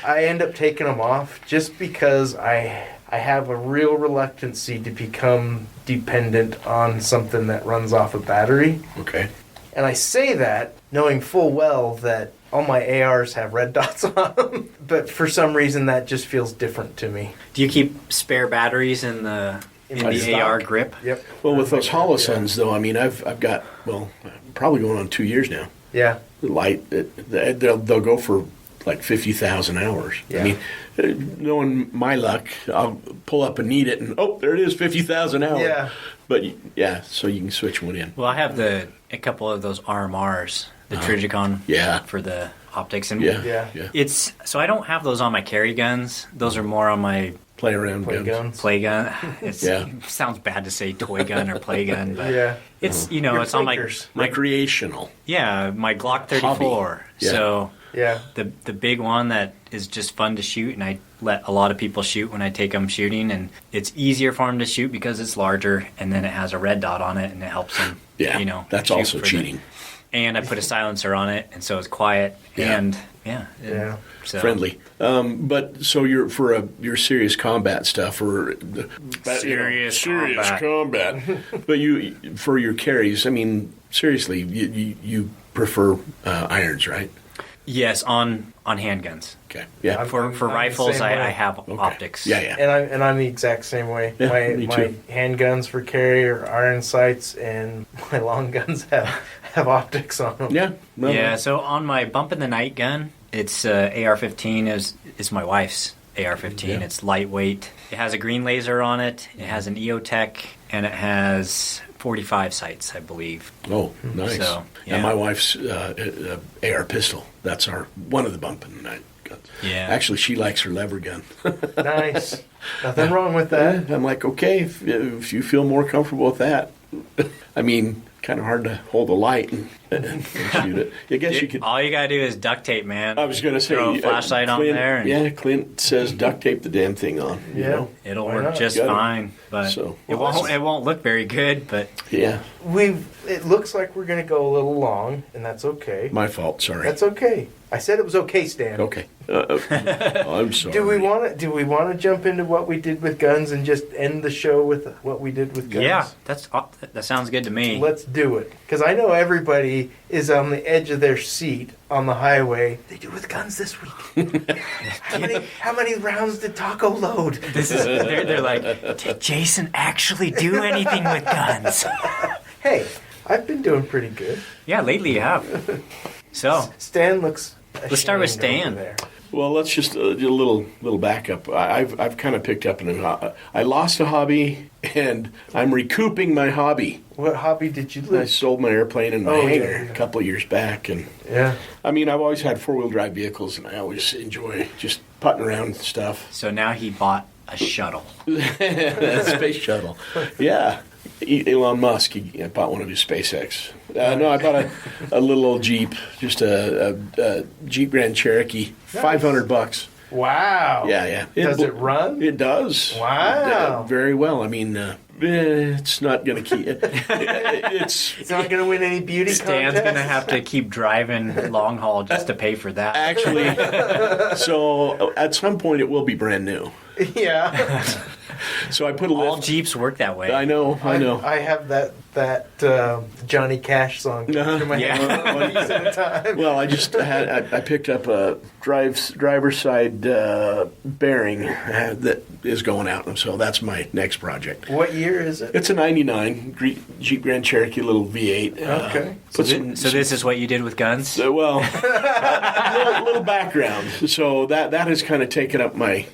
Speaker 2: I end up taking them off just because I have a real reluctancy to become dependent on something that runs off a battery.
Speaker 1: Okay.
Speaker 2: And I say that knowing full well that all my ARs have red dots on them. But for some reason, that just feels different to me.
Speaker 3: Do you keep spare batteries in the
Speaker 2: my stock.
Speaker 3: AR grip?
Speaker 2: Yep.
Speaker 1: Well, with those Hollow
Speaker 2: Yeah.
Speaker 1: Suns, though, I mean, I've got, probably going on 2 years now.
Speaker 2: Yeah.
Speaker 1: Light, they'll go for like 50,000 hours.
Speaker 2: Yeah.
Speaker 1: I mean, knowing my luck, I'll pull up and need it, and there it is, 50,000 hours.
Speaker 2: Yeah.
Speaker 1: But yeah, so you can switch one in.
Speaker 3: Well, I have a couple of those RMRs, the Trijicon
Speaker 1: Yeah.
Speaker 3: for the optics, and
Speaker 1: Yeah.
Speaker 3: it's so I don't have those on my carry guns. Those are more on my
Speaker 1: Play around
Speaker 2: Play
Speaker 1: guns.
Speaker 2: guns.
Speaker 3: play gun. It
Speaker 1: Yeah.
Speaker 3: sounds bad to say toy gun or play gun, but
Speaker 2: Yeah.
Speaker 3: it's
Speaker 2: Your
Speaker 3: it's on
Speaker 2: clinkers.
Speaker 1: Recreational.
Speaker 3: my Glock 34.
Speaker 1: Yeah.
Speaker 3: So
Speaker 2: Yeah.
Speaker 3: the big one that is just fun to shoot, and I let a lot of people shoot when I take them shooting, and it's easier for them to shoot because it's larger, and then it has a red dot on it, and it helps them.
Speaker 1: Yeah, that's
Speaker 3: shoot
Speaker 1: also
Speaker 3: for
Speaker 1: cheating.
Speaker 3: and I put a silencer on it, and so it's quiet
Speaker 1: Yeah.
Speaker 3: and
Speaker 2: Yeah.
Speaker 3: so.
Speaker 1: Friendly. But so you're for your serious combat stuff or
Speaker 3: Serious
Speaker 1: combat. But you for your carries, I mean, seriously, you prefer irons, right?
Speaker 3: Yes, on handguns.
Speaker 1: Okay. Yeah.
Speaker 2: I'm-
Speaker 3: For
Speaker 2: I'm the
Speaker 3: rifles,
Speaker 2: same way.
Speaker 3: I have
Speaker 1: Okay.
Speaker 3: optics.
Speaker 1: Yeah.
Speaker 2: And I'm the exact same way.
Speaker 1: Yeah,
Speaker 2: my
Speaker 1: me
Speaker 2: my
Speaker 1: too.
Speaker 2: handguns for carry are iron sights, and my long guns have optics on them.
Speaker 1: Yeah. Well,
Speaker 3: Yeah, so on my bump in the night gun, it's AR-15 is my wife's AR-15.
Speaker 1: Yeah.
Speaker 3: It's lightweight. It has a green laser on it. It has an EOTech, and it has 45 sights, I believe.
Speaker 1: Oh, nice.
Speaker 3: So, yeah.
Speaker 1: And my wife's AR pistol. That's one of the bump in the night guns.
Speaker 3: Yeah.
Speaker 1: Actually, she likes her lever gun.
Speaker 2: Nice. Nothing wrong with that.
Speaker 1: I'm like, okay, if you feel more comfortable with that. I mean, kind of hard to hold a light and shoot it. I guess you could.
Speaker 3: All you gotta do is duct tape, man.
Speaker 1: I was going to say,
Speaker 3: throw a flashlight on
Speaker 1: Clint,
Speaker 3: there, and
Speaker 1: yeah, Clint says duct tape the damn thing on. You
Speaker 2: Yeah.
Speaker 1: know?
Speaker 3: it'll
Speaker 2: Why
Speaker 3: work
Speaker 2: not?
Speaker 3: just
Speaker 1: Got it.
Speaker 3: fine. But
Speaker 1: So-
Speaker 3: it won't look very good. But
Speaker 1: Yeah,
Speaker 2: It looks like we're gonna go a little long, and that's okay.
Speaker 1: my fault. Sorry.
Speaker 2: That's okay. I said it was okay, Stan.
Speaker 1: Okay. I'm sorry.
Speaker 2: Do we want to jump into what we did with guns and just end the show with what we did with guns?
Speaker 3: yeah, that sounds good to me.
Speaker 2: Let's do it. Because I know everybody is on the edge of their seat on the highway. They do with guns this week. how many rounds did Taco load?
Speaker 3: They're like, did Jason actually do anything with guns?
Speaker 2: Hey, I've been doing pretty good.
Speaker 3: Yeah, lately you have. So
Speaker 2: Stan looks.
Speaker 3: Let's start with
Speaker 2: ashamed over
Speaker 3: Stan.
Speaker 2: there.
Speaker 1: Well, let's just do a little backup. I've kind of picked up I lost a hobby, and I'm recouping my hobby.
Speaker 2: What hobby did you
Speaker 1: I
Speaker 2: lose?
Speaker 1: sold my airplane and my
Speaker 2: Oh, yeah,
Speaker 1: hangar
Speaker 2: yeah.
Speaker 1: a couple of years back, and
Speaker 2: Yeah.
Speaker 1: I mean, I've always had 4-wheel drive vehicles, and I always enjoy just putting around and stuff.
Speaker 3: So now he bought a shuttle.
Speaker 1: Space shuttle. Yeah. Elon Musk, he bought one of his SpaceX. No, I bought a little old Jeep, just a Jeep Grand Cherokee, $500.
Speaker 2: Wow.
Speaker 1: Yeah.
Speaker 2: Does it run?
Speaker 1: It does.
Speaker 2: Wow.
Speaker 1: Very well. I mean, it's not going to keep. It's
Speaker 2: It's not going to win any beauty
Speaker 3: Stan's
Speaker 2: contests.
Speaker 3: gonna have to keep driving long haul just to pay for that.
Speaker 1: actually. So at some point, it will be brand new.
Speaker 2: Yeah.
Speaker 1: So I put a
Speaker 3: All
Speaker 1: lift.
Speaker 3: Jeeps work that way.
Speaker 1: I know.
Speaker 2: I have that Johnny Cash song through my
Speaker 3: Yeah.
Speaker 2: head one piece at a time.
Speaker 1: Well, I picked up a driver's side bearing that is going out, and so that's my next project.
Speaker 2: What year is it?
Speaker 1: It's a '99 Jeep Grand Cherokee, little V8.
Speaker 2: Okay.
Speaker 3: So this is what you did with guns?
Speaker 1: Well, little background. So that has kind of taken up my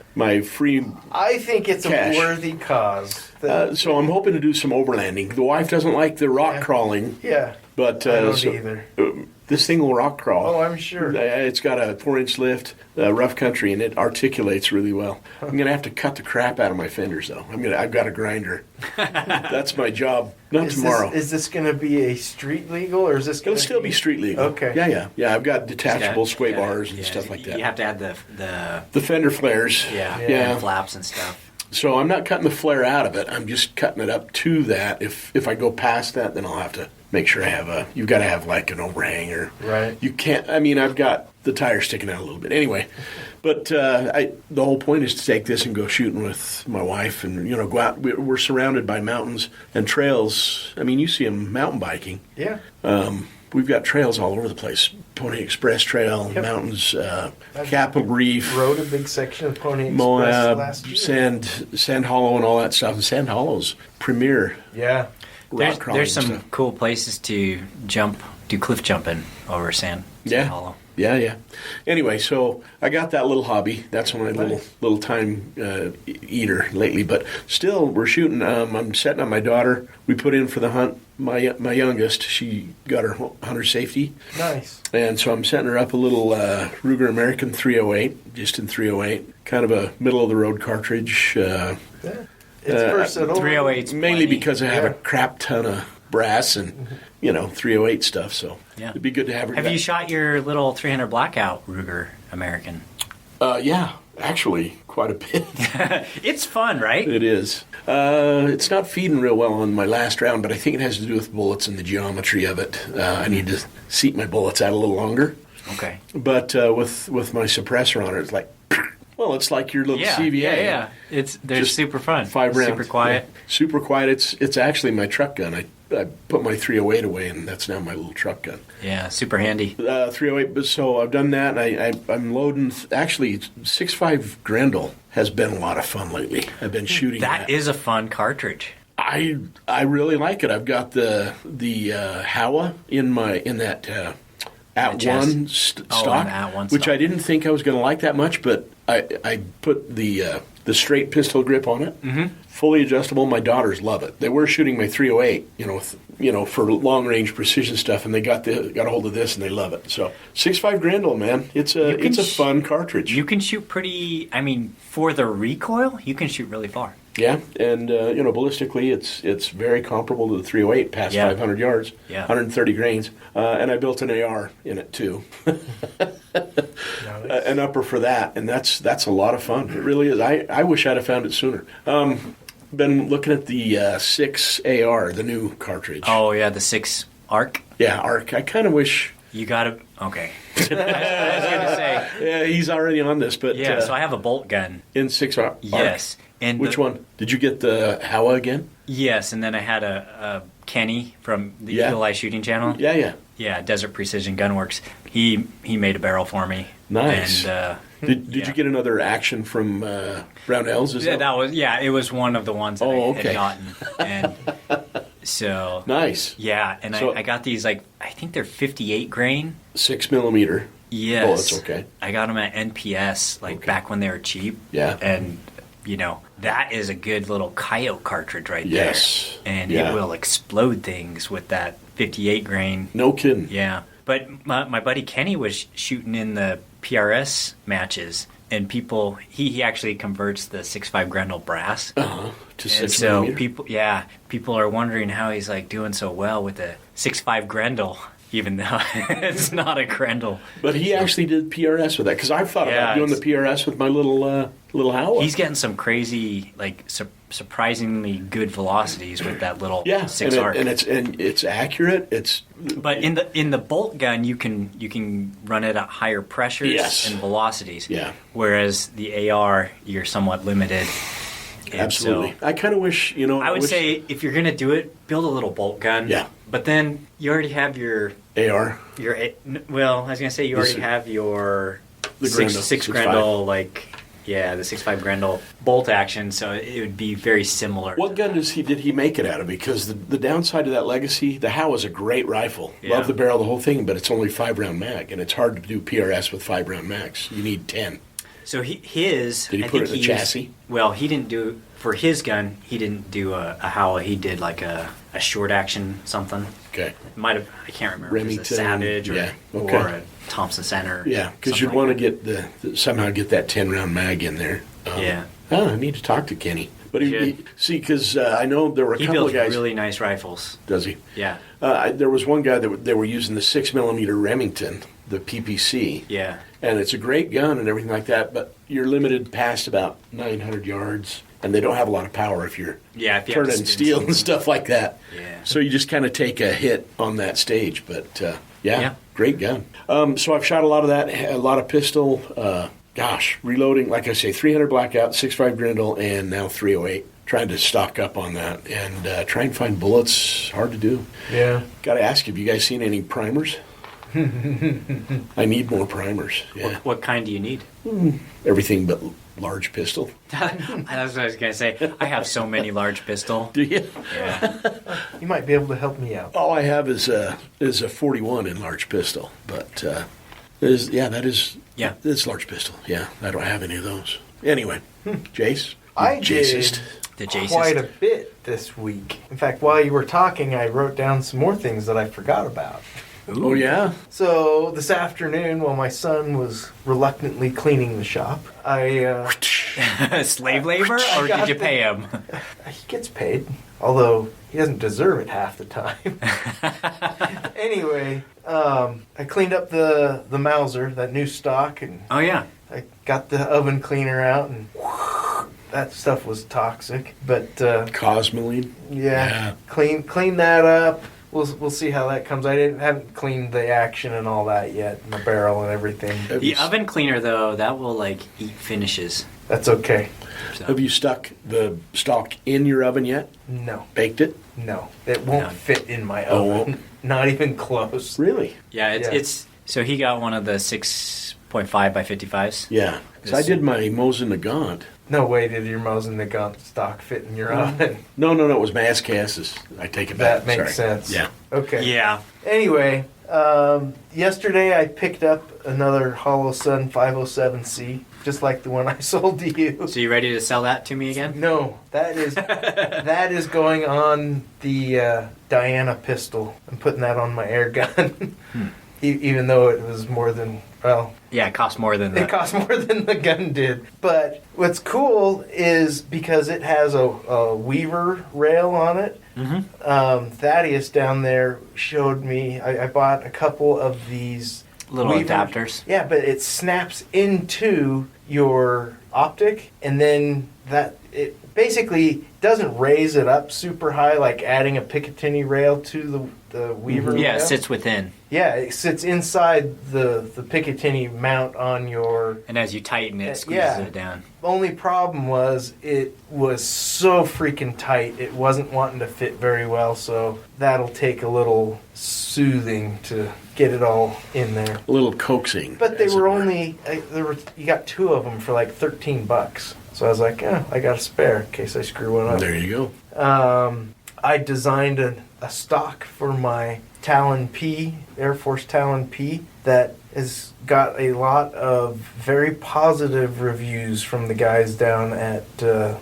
Speaker 1: free.
Speaker 2: I think it's
Speaker 1: Cash.
Speaker 2: a worthy cause.
Speaker 1: So I'm hoping to do some overlanding. The wife doesn't like the rock
Speaker 2: Yeah.
Speaker 1: crawling,
Speaker 2: Yeah.
Speaker 1: but
Speaker 2: I don't either.
Speaker 1: This thing will rock crawl.
Speaker 2: Oh, I'm sure.
Speaker 1: It's got a 4-inch lift, rough country, and it articulates really well. I'm going to have to cut the crap out of my fenders, though. I've got a grinder. That's my job. Not tomorrow.
Speaker 2: Is this going to be a street legal, or is this going
Speaker 1: It'll
Speaker 2: to
Speaker 1: still be street legal.
Speaker 2: Okay.
Speaker 1: Yeah. I've got detachable
Speaker 3: Yeah,
Speaker 1: sway
Speaker 3: yeah,
Speaker 1: bars and
Speaker 3: yeah,
Speaker 1: stuff like that.
Speaker 3: You have to add the
Speaker 1: The fender flares.
Speaker 2: Yeah.
Speaker 3: flaps and stuff.
Speaker 1: So I'm not cutting the flare out of it. I'm just cutting it up to that. If I go past that, then I'll have to make sure I have you've got to have like an overhang or.
Speaker 2: Right.
Speaker 1: You can't, I've got the tire sticking out a little bit. Anyway, but the whole point is to take this and go shooting with my wife and, go out. We're surrounded by mountains and trails. You see them mountain biking.
Speaker 2: Yeah.
Speaker 1: We've got trails all over the place. Pony Express Trail,
Speaker 2: Yep.
Speaker 1: mountains, Capitol Reef.
Speaker 2: Rode a big section of Pony Express
Speaker 1: Moab,
Speaker 2: last year.
Speaker 1: Sand Hollow, and all that stuff. And Sand Hollow's premier
Speaker 2: Yeah.
Speaker 1: rock
Speaker 3: There's
Speaker 1: crawling
Speaker 3: some
Speaker 1: stuff.
Speaker 3: cool places to do cliff jumping over Sand
Speaker 1: Yeah.
Speaker 3: Hollow.
Speaker 1: Yeah. Anyway, so I got that little hobby. That's my little time eater lately. But still, we're shooting. I'm setting up my daughter. We put in for the hunt. My youngest, she got her hunter safety.
Speaker 2: Nice.
Speaker 1: And so I'm setting her up a little Ruger American 308, just in 308. Kind of a middle-of-the-road cartridge.
Speaker 2: Yeah. It's versatile.
Speaker 3: 308's
Speaker 1: Mainly
Speaker 3: plenty.
Speaker 1: because I have a crap ton of brass and, 308 stuff. So
Speaker 3: Yeah.
Speaker 1: it'd be good to have her.
Speaker 3: Have you shot your little 300 Blackout Ruger American?
Speaker 1: Yeah, actually, quite a bit.
Speaker 3: It's fun, right?
Speaker 1: It is. It's not feeding real well on my last round, but I think it has to do with bullets and the geometry of it. I need to seat my bullets out a little longer.
Speaker 3: Okay.
Speaker 1: But with my suppressor on it, it's like, well, it's like your little
Speaker 3: Yeah,
Speaker 1: CVA.
Speaker 3: yeah. They're
Speaker 1: Just
Speaker 3: super fun.
Speaker 1: 5 rounds.
Speaker 3: Super quiet.
Speaker 1: Yeah. Super quiet. It's actually my truck gun. I put my 308 away, and that's now my little truck gun.
Speaker 3: Yeah, super handy.
Speaker 1: 308. But so I've done that, and I'm loading. Actually, 6.5 Grendel has been a lot of fun lately. I've been shooting
Speaker 3: That is a fun cartridge.
Speaker 1: I really like it. I've got the Howa in that at
Speaker 3: chest?
Speaker 1: one
Speaker 3: Oh,
Speaker 1: stock,
Speaker 3: an at-one
Speaker 1: which
Speaker 3: stock.
Speaker 1: I didn't think I was going to like that much, but I put the straight pistol grip on it, fully adjustable. My daughters love it. They were shooting my 308, for long range precision stuff, and they got a hold of this and they love it. So 6.5 Grendel, man, it's a fun cartridge.
Speaker 3: You can shoot pretty. I mean, for the recoil, you can shoot really far.
Speaker 1: Yeah, and ballistically, it's very comparable to the 308, past
Speaker 3: Yeah.
Speaker 1: 500 yards,
Speaker 3: Yeah.
Speaker 1: 130 grains, and I built an AR in it too, an upper for that, and that's a lot of fun. It really is. I wish I'd have found it sooner. Been looking at the 6 AR, the new cartridge.
Speaker 3: Oh yeah, the 6 arc.
Speaker 1: Yeah, ARC. I kind of wish.
Speaker 3: You gotta. Okay. I was gonna say.
Speaker 1: Yeah, he's already on this, but
Speaker 3: Yeah. So I have a bolt gun.
Speaker 1: in 6 ARC.
Speaker 3: Yes. And
Speaker 1: Which one? Did you get the Howa again?
Speaker 3: Yes, and then I had a Kenny from the
Speaker 1: Yeah.
Speaker 3: Eagle Eye Shooting Channel.
Speaker 1: Yeah.
Speaker 3: Yeah, Desert Precision Gunworks. He made a barrel for me.
Speaker 1: Nice.
Speaker 3: And
Speaker 1: Did
Speaker 3: yeah.
Speaker 1: you get another action from Brownells? Is
Speaker 3: Yeah,
Speaker 1: that
Speaker 3: it was one of the ones that
Speaker 1: Oh,
Speaker 3: I
Speaker 1: okay.
Speaker 3: had gotten. And so
Speaker 1: nice?
Speaker 3: yeah, and
Speaker 1: So-
Speaker 3: I got these I think they're 58 grain.
Speaker 1: 6mm
Speaker 3: Yes.
Speaker 1: bullets. Okay.
Speaker 3: I got them at NPS back when they were cheap.
Speaker 1: Yeah.
Speaker 3: And that is a good little coyote cartridge right
Speaker 1: Yes.
Speaker 3: there. And
Speaker 1: Yeah.
Speaker 3: it will explode things with that 58 grain.
Speaker 1: No kidding.
Speaker 3: Yeah. But my buddy Kenny was shooting in the PRS matches, and he actually converts the 6.5 Grendel brass.
Speaker 1: To
Speaker 3: And
Speaker 1: 6mm.
Speaker 3: so people are wondering how he's like doing so well with the 6.5 Grendel, even though it's not a Grendel.
Speaker 1: But he actually did PRS with that, because I've thought about doing the PRS with my little Howa.
Speaker 3: He's getting some crazy, surprisingly good velocities with that little 6
Speaker 1: and
Speaker 3: arc.
Speaker 1: it's accurate.
Speaker 3: But in the bolt gun, you can run it at higher pressures
Speaker 1: Yes.
Speaker 3: and velocities.
Speaker 1: Yeah.
Speaker 3: Whereas the AR, you're somewhat limited. And
Speaker 1: Absolutely.
Speaker 3: so
Speaker 1: I kind of wish,
Speaker 3: I would say if you're gonna do it, build a little bolt gun.
Speaker 1: Yeah.
Speaker 3: But then you already have your
Speaker 1: AR.
Speaker 3: well, I was gonna say you already have your
Speaker 1: The Grendel,
Speaker 3: 6
Speaker 1: 6.5.
Speaker 3: Grendel the 6.5 Grendel bolt action, so it would be very similar.
Speaker 1: What gun did he make it out of? Because the downside of that Legacy, the Howa is a great rifle.
Speaker 3: Yeah.
Speaker 1: Love the barrel, the whole thing, but it's only 5-round mag, and it's hard to do PRS with 5-round mags. You need 10.
Speaker 3: So
Speaker 1: Did he
Speaker 3: I
Speaker 1: put
Speaker 3: think
Speaker 1: it in the chassis?
Speaker 3: Well, he didn't do for his gun. He didn't do a Howa. He did like a short action something.
Speaker 1: Okay.
Speaker 3: Might have, I can't remember. If it was
Speaker 1: Remington,
Speaker 3: a Savage or,
Speaker 1: yeah, okay.
Speaker 3: or a Thompson Center.
Speaker 1: Yeah, because
Speaker 3: something
Speaker 1: you'd want to
Speaker 3: like
Speaker 1: get somehow get that 10-round mag in there.
Speaker 3: Yeah.
Speaker 1: I need to talk to Kenny. But
Speaker 3: Should.
Speaker 1: because I know there were a
Speaker 3: He
Speaker 1: couple
Speaker 3: builds
Speaker 1: of guys.
Speaker 3: really nice rifles.
Speaker 1: Does he?
Speaker 3: Yeah.
Speaker 1: There was one guy that they were using the 6mm Remington, the PPC.
Speaker 3: Yeah.
Speaker 1: And it's a great gun and everything like that, but you're limited past about 900 yards, and they don't have a lot of power if you're
Speaker 3: Yeah. If you have to
Speaker 1: turning
Speaker 3: spin
Speaker 1: steel and
Speaker 3: something.
Speaker 1: stuff like that.
Speaker 3: Yeah.
Speaker 1: So you just kind of take a hit on that stage, but
Speaker 3: Yeah.
Speaker 1: great gun. So I've shot a lot of that, a lot of pistol. Reloading, like I say, 300 Blackout, 6.5 Grendel, and now 308. Trying to stock up on that and try and find bullets. Hard to do.
Speaker 2: Yeah.
Speaker 1: Got to ask, have you guys seen any primers? I need more primers. Yeah,
Speaker 3: What kind do you need?
Speaker 1: everything but large pistol.
Speaker 3: That's what I was gonna say. I have so many large pistol.
Speaker 1: Do you?
Speaker 3: Yeah.
Speaker 2: You might be able to help me out.
Speaker 1: All I have is a 41 in large pistol, but That is.
Speaker 3: Yeah.
Speaker 1: It's large pistol. Yeah, I don't have any of those. Anyway, Jace.
Speaker 2: I
Speaker 1: Jacist.
Speaker 3: The Jacist.
Speaker 2: quite a bit this week. In fact, while you were talking, I wrote down some more things that I forgot about.
Speaker 1: Oh yeah.
Speaker 2: So this afternoon, while my son was reluctantly cleaning the shop, I
Speaker 3: Slave labor, or did you pay him?
Speaker 2: he gets paid, although he doesn't deserve it half the time. Anyway, I cleaned up the Mauser, that new stock, and
Speaker 3: Oh yeah.
Speaker 2: I got the oven cleaner out, and that stuff was toxic. But
Speaker 1: Cosmoline.
Speaker 2: yeah, clean that up. We'll see how that comes. Haven't cleaned the action and all that yet, and the barrel and everything.
Speaker 3: The oven cleaner though, that will like eat finishes.
Speaker 2: That's okay.
Speaker 3: So.
Speaker 1: Have you stuck the stock in your oven yet?
Speaker 2: No,
Speaker 1: Baked it?
Speaker 2: no, it won't
Speaker 3: No.
Speaker 2: fit in my
Speaker 1: Oh,
Speaker 2: oven. Not even close.
Speaker 1: Really?
Speaker 3: Yeah,
Speaker 2: Yeah.
Speaker 3: it's so he got one of the 6.5 by 55s.
Speaker 1: Yeah. 'Cause I did my Mosin Nagant.
Speaker 2: No way did your Mosin Nagant stock fit in your oven.
Speaker 1: No, it was Mass Cassis. I take it back.
Speaker 2: That makes
Speaker 1: Sorry.
Speaker 2: sense.
Speaker 1: Yeah.
Speaker 2: Okay.
Speaker 3: Yeah.
Speaker 2: Anyway, yesterday I picked up another Hollow Sun 507C, just like the one I sold to you.
Speaker 3: So you ready to sell that to me again?
Speaker 2: No, that is going on the Diana pistol. I'm putting that on my air gun, even though it was more than
Speaker 3: Yeah, it costs more than
Speaker 2: it
Speaker 3: that.
Speaker 2: cost more than the gun did. But what's cool is because it has a Weaver rail on it.
Speaker 3: Mm-hmm.
Speaker 2: Thaddeus down there showed me. I bought a couple of these
Speaker 3: Little
Speaker 2: Weaver-
Speaker 3: adapters.
Speaker 2: Yeah, but it snaps into your optic, and then that it basically doesn't raise it up super high like adding a Picatinny rail to the Weaver.
Speaker 3: Yeah, it
Speaker 2: rail.
Speaker 3: sits within.
Speaker 2: Yeah, it sits inside the Picatinny mount on your.
Speaker 3: And as you tighten it, squeezes
Speaker 2: yeah.
Speaker 3: it down.
Speaker 2: Only problem was it was so freaking tight. It wasn't wanting to fit very well, so that'll take a little soothing to get it all in there.
Speaker 1: A little coaxing.
Speaker 2: But they
Speaker 1: as it
Speaker 2: were only you got two of them for like $13. So I was like, I got a spare in case I screw one up.
Speaker 1: There you go.
Speaker 2: I designed a stock for my Talon P, Air Force Talon P, that has got a lot of very positive reviews from the guys down at the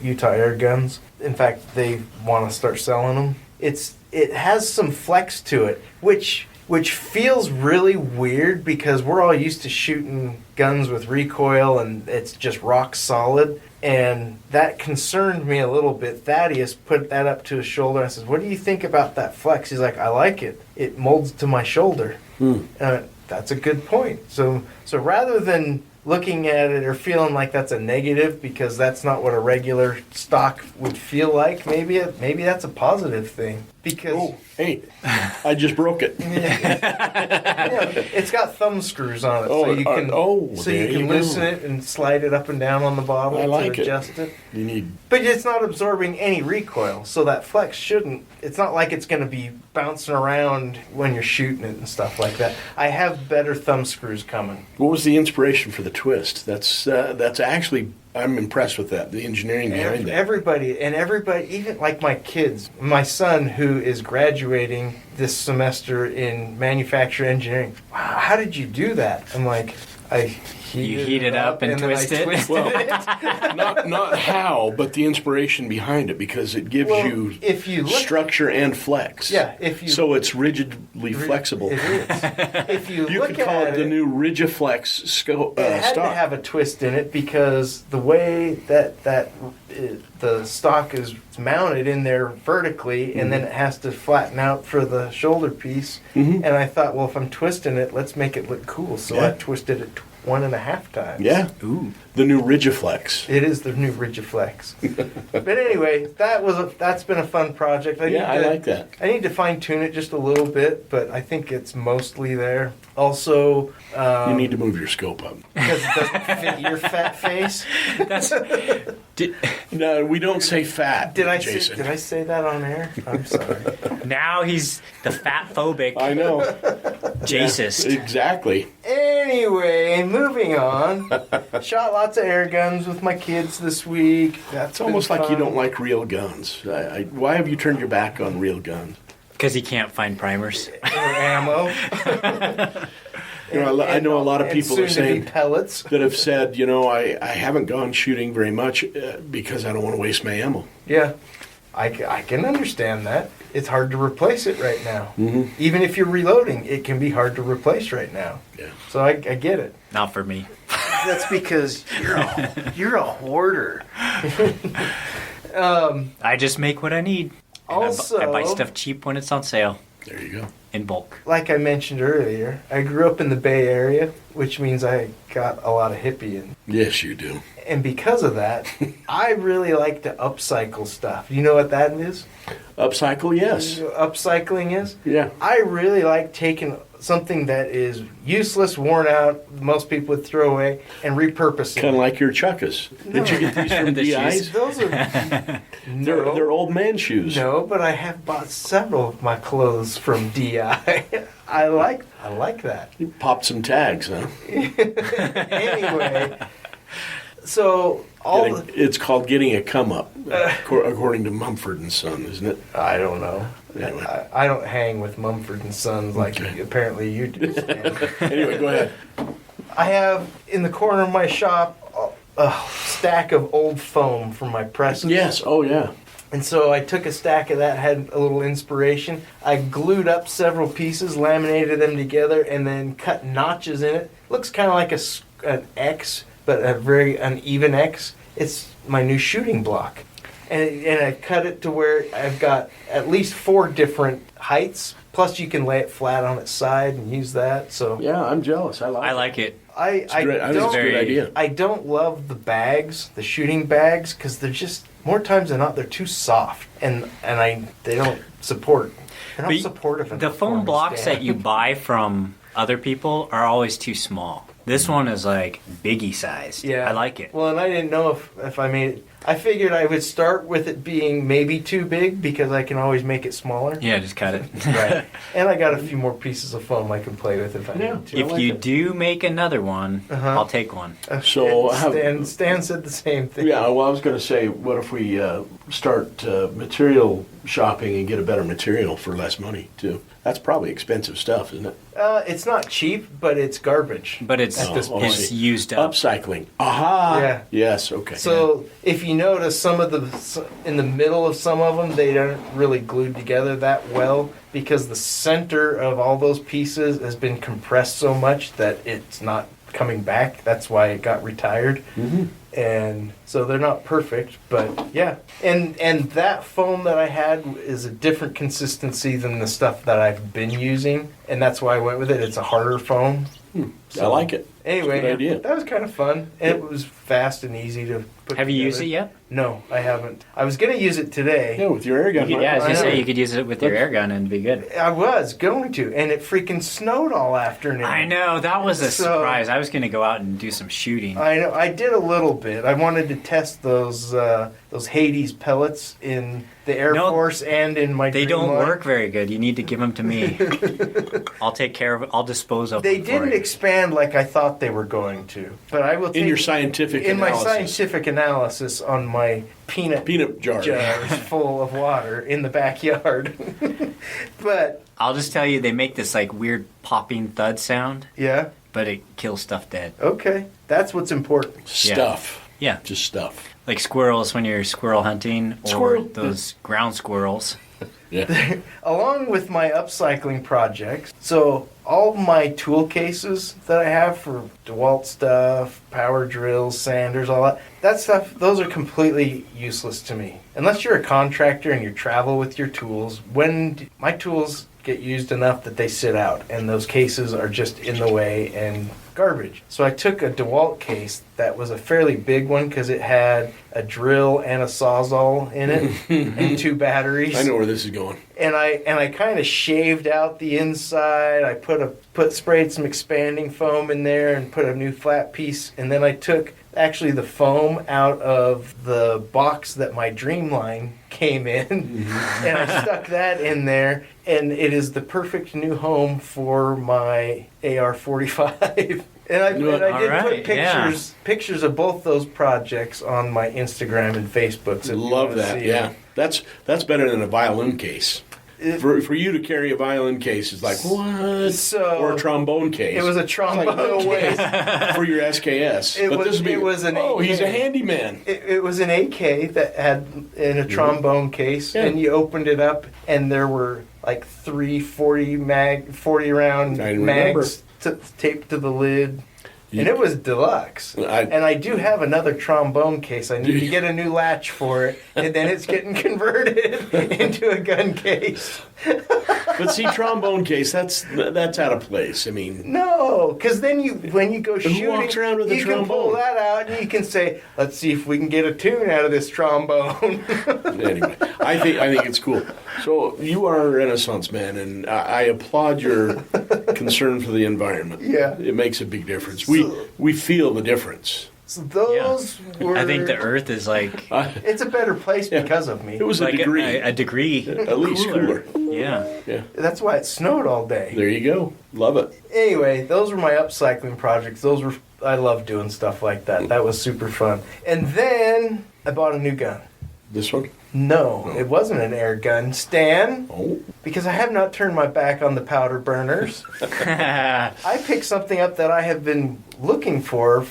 Speaker 2: Utah Air Guns. In fact, they want to start selling them. It has some flex to it, which feels really weird because we're all used to shooting guns with recoil and it's just rock solid. And that concerned me a little bit. Thaddeus put that up to his shoulder. I says, "What do you think about that flex?" He's like, "I like it. It molds to my shoulder." That's a good point. So rather than looking at it or feeling like that's a negative because that's not what a regular stock would feel like, maybe that's a positive thing. Because
Speaker 1: Oh, hey, I just broke it.
Speaker 2: it's got thumb screws on it,
Speaker 1: Oh,
Speaker 2: so you can
Speaker 1: there you go.
Speaker 2: loosen it and slide it up and down on the bottle
Speaker 1: I like
Speaker 2: to
Speaker 1: it.
Speaker 2: adjust it.
Speaker 1: You need.
Speaker 2: But it's not absorbing any recoil, so that flex shouldn't. It's not like it's going to be bouncing around when you're shooting it and stuff like that. I have better thumb screws coming.
Speaker 1: What was the inspiration for the twist? That's actually. I'm impressed with that. The engineering behind that.
Speaker 2: Everybody, even like my kids, my son who is graduating this semester in manufacturing engineering. Wow, how did you do that? I'm like,
Speaker 3: You heat it up and
Speaker 2: then
Speaker 3: twist
Speaker 2: I
Speaker 3: it?
Speaker 2: twisted
Speaker 1: Well,
Speaker 2: it.
Speaker 1: not how, but the inspiration behind it because it gives
Speaker 2: Well,
Speaker 1: you
Speaker 2: if you look,
Speaker 1: structure and flex.
Speaker 2: yeah, if you
Speaker 1: So it's rigidly flexible.
Speaker 2: it is. If you,
Speaker 1: You
Speaker 2: look
Speaker 1: could call
Speaker 2: at
Speaker 1: it the new Rigiflex
Speaker 2: it had
Speaker 1: stock.
Speaker 2: to have a twist in it because the way that the stock is mounted in there vertically, and then it has to flatten out for the shoulder piece.
Speaker 1: Mhm.
Speaker 2: And I thought, well, if I'm twisting it, let's make it look cool. So
Speaker 1: Yeah.
Speaker 2: I twisted it 1.5 times.
Speaker 1: Yeah,
Speaker 3: Ooh.
Speaker 1: the new Rigiflex.
Speaker 2: It is the new Rigiflex. But anyway, that's been a fun project.
Speaker 1: I like that.
Speaker 2: I need to fine tune it just a little bit, but I think it's mostly there. Also,
Speaker 1: You need to move your scope up.
Speaker 2: because it doesn't fit your fat face.
Speaker 3: That's.
Speaker 1: No, we don't say fat,
Speaker 2: Did I
Speaker 1: Jason.
Speaker 2: say that on air? I'm sorry.
Speaker 3: Now he's the fat phobic
Speaker 1: I know.
Speaker 3: Jacist.
Speaker 1: Exactly.
Speaker 2: Anyway, moving on. Shot lots of air guns with my kids this week.
Speaker 1: It's almost like you don't like real guns. Why have you turned your back on real guns?
Speaker 3: Because he can't find primers.
Speaker 2: ammo.
Speaker 1: I know a lot of people are saying
Speaker 2: pellets
Speaker 1: that have said, I haven't gone shooting very much because I don't want to waste my ammo.
Speaker 2: Yeah, I can understand that. It's hard to replace it right now.
Speaker 1: Mm-hmm.
Speaker 2: Even if you're reloading, it can be hard to replace right now.
Speaker 1: Yeah.
Speaker 2: So I get it.
Speaker 3: Not for me.
Speaker 2: That's because you're a hoarder.
Speaker 3: I just make what I need. And
Speaker 2: Also,
Speaker 3: I buy stuff cheap when it's on sale
Speaker 1: There you go.
Speaker 3: in bulk.
Speaker 2: like I mentioned earlier, I grew up in the Bay Area, which means I got a lot of hippie in.
Speaker 1: Yes, you do.
Speaker 2: And because of that, I really like to upcycle stuff. You know what that is?
Speaker 1: Upcycle, yes.
Speaker 2: You know what upcycling is?
Speaker 1: Yeah.
Speaker 2: I really like taking something that is useless, worn out, most people would throw away, and repurpose it.
Speaker 1: Kind of like your chuckas. Didn't you get these from
Speaker 3: The
Speaker 1: DI's?
Speaker 3: shoes.
Speaker 2: Those are
Speaker 1: They're old man shoes.
Speaker 2: no, but I have bought several of my clothes from DI. I like that.
Speaker 1: You popped some tags, huh?
Speaker 2: Anyway, so
Speaker 1: It's called getting a come up, according to Mumford and Son, isn't it?
Speaker 2: I don't know.
Speaker 1: Anyway.
Speaker 2: I don't hang with Mumford and Sons like
Speaker 1: Okay.
Speaker 2: apparently you do. Stan.
Speaker 1: Anyway, go ahead.
Speaker 2: I have in the corner of my shop a stack of old foam from my presses.
Speaker 1: Yes. Oh, yeah.
Speaker 2: And so I took a stack of that, had a little inspiration. I glued up several pieces, laminated them together, and then cut notches in it. Looks kind of like an X, but a very uneven X. It's my new shooting block. And I cut it to where I've got at least 4 different heights. Plus, you can lay it flat on its side and use that. So
Speaker 1: Yeah, I'm jealous. I like it.
Speaker 3: I like it.
Speaker 2: I
Speaker 1: Great. I think it's a good idea.
Speaker 2: I don't love the bags, the shooting bags, because they're just more times than not they're too soft, and they don't support. They're not
Speaker 3: But
Speaker 2: supportive enough.
Speaker 3: The
Speaker 2: for
Speaker 3: foam
Speaker 2: me,
Speaker 3: blocks
Speaker 2: Stan.
Speaker 3: that you buy from other people are always too small. This one is like biggie sized.
Speaker 2: Yeah,
Speaker 3: I like it.
Speaker 2: Well, and I didn't know if I made it. I figured I would start with it being maybe too big because I can always make it smaller.
Speaker 3: Yeah, just cut it.
Speaker 2: Right. And I got a few more pieces of foam I can play with if I need to.
Speaker 3: If you do make another one,
Speaker 2: Uh-huh.
Speaker 3: I'll take one.
Speaker 1: So,
Speaker 2: Stan said the same thing.
Speaker 1: Yeah, well, I was going to say, what if we start material shopping and get a better material for less money, too? That's probably expensive stuff, isn't it?
Speaker 2: It's not cheap, but it's garbage.
Speaker 3: But it's
Speaker 2: At this point.
Speaker 3: it's used up.
Speaker 1: Upcycling. Aha!
Speaker 2: Yeah.
Speaker 1: Yes, okay.
Speaker 2: So if you notice, in the middle of some of them, they aren't really glued together that well because the center of all those pieces has been compressed so much that it's not coming back. That's why it got retired.
Speaker 1: Mm-hmm.
Speaker 2: And so they're not perfect, but yeah. And that foam that I had is a different consistency than the stuff that I've been using, and that's why I went with it. It's a harder foam.
Speaker 1: I like it.
Speaker 2: Anyway,
Speaker 1: Good idea.
Speaker 2: that was kind of fun. And it was fast and easy to put
Speaker 3: Have you used
Speaker 2: together.
Speaker 3: it yet?
Speaker 2: No, I haven't. I was going to use it today.
Speaker 1: Yeah, with your air gun.
Speaker 3: Yeah, I was
Speaker 2: I
Speaker 3: gonna
Speaker 2: know.
Speaker 3: say you could use it with your air gun and be good.
Speaker 2: I was going to, and it freaking snowed all afternoon.
Speaker 3: I know, that was a
Speaker 2: So-
Speaker 3: surprise. I was gonna go out and do some shooting.
Speaker 2: I know. I did a little bit. I wanted to test those Hades pellets in the Air
Speaker 3: No,
Speaker 2: Force and in my.
Speaker 3: They don't
Speaker 2: Dreamliner.
Speaker 3: work very good. You need to give them to me. I'll take care of it. I'll dispose of
Speaker 2: They
Speaker 3: them for
Speaker 2: didn't
Speaker 3: you.
Speaker 2: expand like I thought they were going to, but I will.
Speaker 1: In
Speaker 2: take,
Speaker 1: your scientific
Speaker 2: in
Speaker 1: analysis.
Speaker 2: my scientific analysis on my peanut
Speaker 1: jar.
Speaker 2: jars full of water in the backyard. But
Speaker 3: I'll just tell you, they make this like weird popping thud sound,
Speaker 2: yeah,
Speaker 3: but it kills stuff dead.
Speaker 2: okay, that's what's important.
Speaker 1: Stuff.
Speaker 3: Yeah,
Speaker 1: Just stuff.
Speaker 3: like squirrels when you're squirrel hunting, or
Speaker 1: Squirrel.
Speaker 3: those ground squirrels.
Speaker 1: Yeah.
Speaker 2: Along with my upcycling projects, so all my tool cases that I have for DeWalt stuff, power drills, sanders, all that stuff, those are completely useless to me. Unless you're a contractor and you travel with your tools, my tools get used enough that they sit out, and those cases are just in the way and garbage. So I took a DeWalt case that was a fairly big one because it had a drill and a Sawzall in it and 2 batteries.
Speaker 1: I know where this is going.
Speaker 2: And I kind of shaved out the inside. I sprayed some expanding foam in there and put a new flat piece. And then I took actually the foam out of the box that my Dreamline came in, and I stuck that in there. And it is the perfect new home for my AR-45. And I did
Speaker 3: Alright,
Speaker 2: put pictures of both those projects on my Instagram and Facebook. So if you
Speaker 1: Love
Speaker 2: wanna
Speaker 1: that.
Speaker 2: see
Speaker 1: Yeah.
Speaker 2: them.
Speaker 1: That's better than a violin case. For you to carry a violin case is like, what?
Speaker 2: So-
Speaker 1: or a trombone case.
Speaker 2: It was a
Speaker 1: It's
Speaker 2: trombone
Speaker 1: like, no way.
Speaker 2: case.
Speaker 1: For your SKS.
Speaker 2: It
Speaker 1: but
Speaker 2: was-
Speaker 1: this would be,
Speaker 2: it was an
Speaker 1: he's a
Speaker 2: AK.
Speaker 1: handyman.
Speaker 2: It was an AK that had in a trombone case,
Speaker 1: Yeah.
Speaker 2: and you opened it up, and there were like 40 round
Speaker 1: I remember.
Speaker 2: mags taped to the lid.
Speaker 1: You-
Speaker 2: And it was deluxe.
Speaker 1: I-
Speaker 2: And I do have another trombone case. I need to get a new latch for it, and then it's getting converted into a gun case.
Speaker 1: But see, trombone case, that's out of place. I mean,
Speaker 2: No, because then when you go
Speaker 1: Who
Speaker 2: shooting,
Speaker 1: walks around with a
Speaker 2: you can pull
Speaker 1: trombone?
Speaker 2: that out and you can say, "Let's see if we can get a tune out of this trombone."
Speaker 1: anyway, I think it's cool. So you are a Renaissance man, and I applaud your concern for the environment.
Speaker 2: Yeah.
Speaker 1: It makes a big difference. We feel the difference.
Speaker 2: So those were.
Speaker 3: I think the Earth is like
Speaker 2: It's a better place because of me.
Speaker 1: It was
Speaker 3: like
Speaker 1: a degree.
Speaker 3: a degree
Speaker 1: At least cooler.
Speaker 3: Yeah.
Speaker 1: Yeah.
Speaker 2: That's why it snowed all day.
Speaker 1: There you go. Love it.
Speaker 2: Anyway, those were my upcycling projects. I love doing stuff like that. That was super fun. And then I bought a new gun.
Speaker 1: This one?
Speaker 2: No, it wasn't an air gun, Stan,
Speaker 1: Oh.
Speaker 2: because I have not turned my back on the powder burners. I picked something up that I have been looking for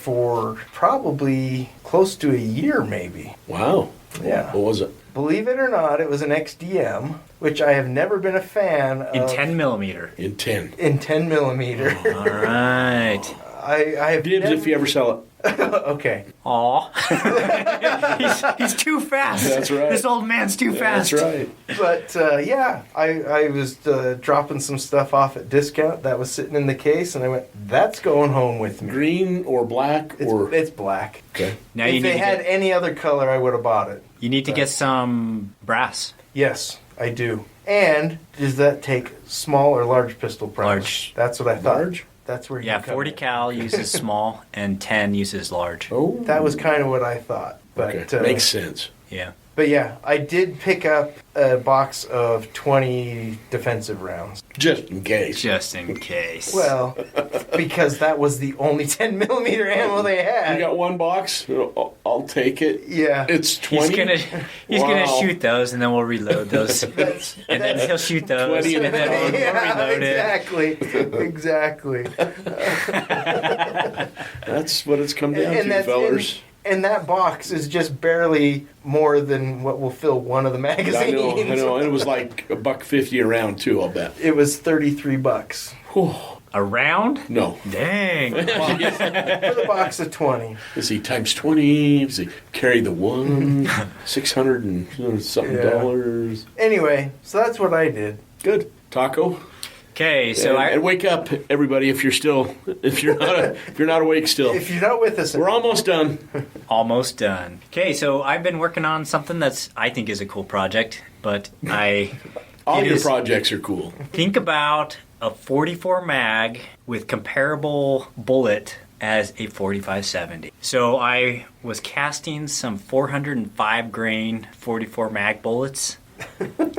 Speaker 2: probably close to a year, maybe.
Speaker 1: Wow.
Speaker 2: Yeah.
Speaker 1: What was it?
Speaker 2: Believe it or not, it was an XDM, which I have never been a fan of.
Speaker 3: In 10 millimeter.
Speaker 1: In 10.
Speaker 2: In 10 millimeter.
Speaker 3: All right.
Speaker 2: I have
Speaker 1: Dibs
Speaker 2: never-
Speaker 1: if you ever sell it.
Speaker 2: Okay.
Speaker 3: Aw. he's too fast.
Speaker 1: That's right.
Speaker 3: This old man's too fast.
Speaker 1: That's right.
Speaker 2: But yeah, I was dropping some stuff off at discount that was sitting in the case, and I went, "That's going home with me."
Speaker 1: Green or black or...
Speaker 2: It's black.
Speaker 1: Okay.
Speaker 3: Now you
Speaker 2: If
Speaker 3: need
Speaker 2: they
Speaker 3: to
Speaker 2: had
Speaker 3: get,
Speaker 2: any other color, I would have bought it.
Speaker 3: you need to get some brass.
Speaker 2: Yes, I do. And does that take small or large pistol primers?
Speaker 3: Large.
Speaker 2: That's what I thought.
Speaker 1: Large?
Speaker 2: That's where you
Speaker 3: Yeah,
Speaker 2: come
Speaker 3: 40
Speaker 2: in.
Speaker 3: cal uses small and 10 uses large.
Speaker 1: Oh.
Speaker 2: That was kind of what I thought. But
Speaker 1: Okay. Makes sense.
Speaker 3: Yeah.
Speaker 2: But yeah, I did pick up a box of 20 defensive rounds.
Speaker 1: Just in case.
Speaker 3: Just in case.
Speaker 2: Well, because that was the only 10 millimeter ammo they had.
Speaker 1: You got one box? I'll take it.
Speaker 2: Yeah.
Speaker 1: It's 20?
Speaker 3: he's gonna
Speaker 1: Wow.
Speaker 3: shoot those and then we'll reload those. and then he'll shoot those
Speaker 1: 20
Speaker 3: and then we'll
Speaker 2: Yeah,
Speaker 3: reload
Speaker 2: exactly.
Speaker 1: That's what it's come down to,
Speaker 2: that's
Speaker 1: fellers.
Speaker 2: and that box is just barely more than what will fill one of the magazines.
Speaker 1: I know. And it was like $1.50 a round, too, I'll bet.
Speaker 2: It was $33
Speaker 1: Whew.
Speaker 3: it. A round?
Speaker 1: No.
Speaker 3: Dang.
Speaker 2: for the box of 20.
Speaker 1: Let's see, times 20. Let's see, carry the one. 600 and something
Speaker 2: Yeah.
Speaker 1: dollars.
Speaker 2: Anyway, so that's what I did.
Speaker 1: Good. Taco.
Speaker 3: Okay, so
Speaker 1: and wake up, everybody, if you're not awake still.
Speaker 2: If you're not with us,
Speaker 1: We're almost done.
Speaker 3: almost done. Okay, so I've been working on something I think is a cool project, but
Speaker 1: All
Speaker 3: It
Speaker 1: your
Speaker 3: is-
Speaker 1: projects are cool.
Speaker 3: think about a 44 mag with comparable bullet as a 4570. So I was casting some 405 grain 44 mag bullets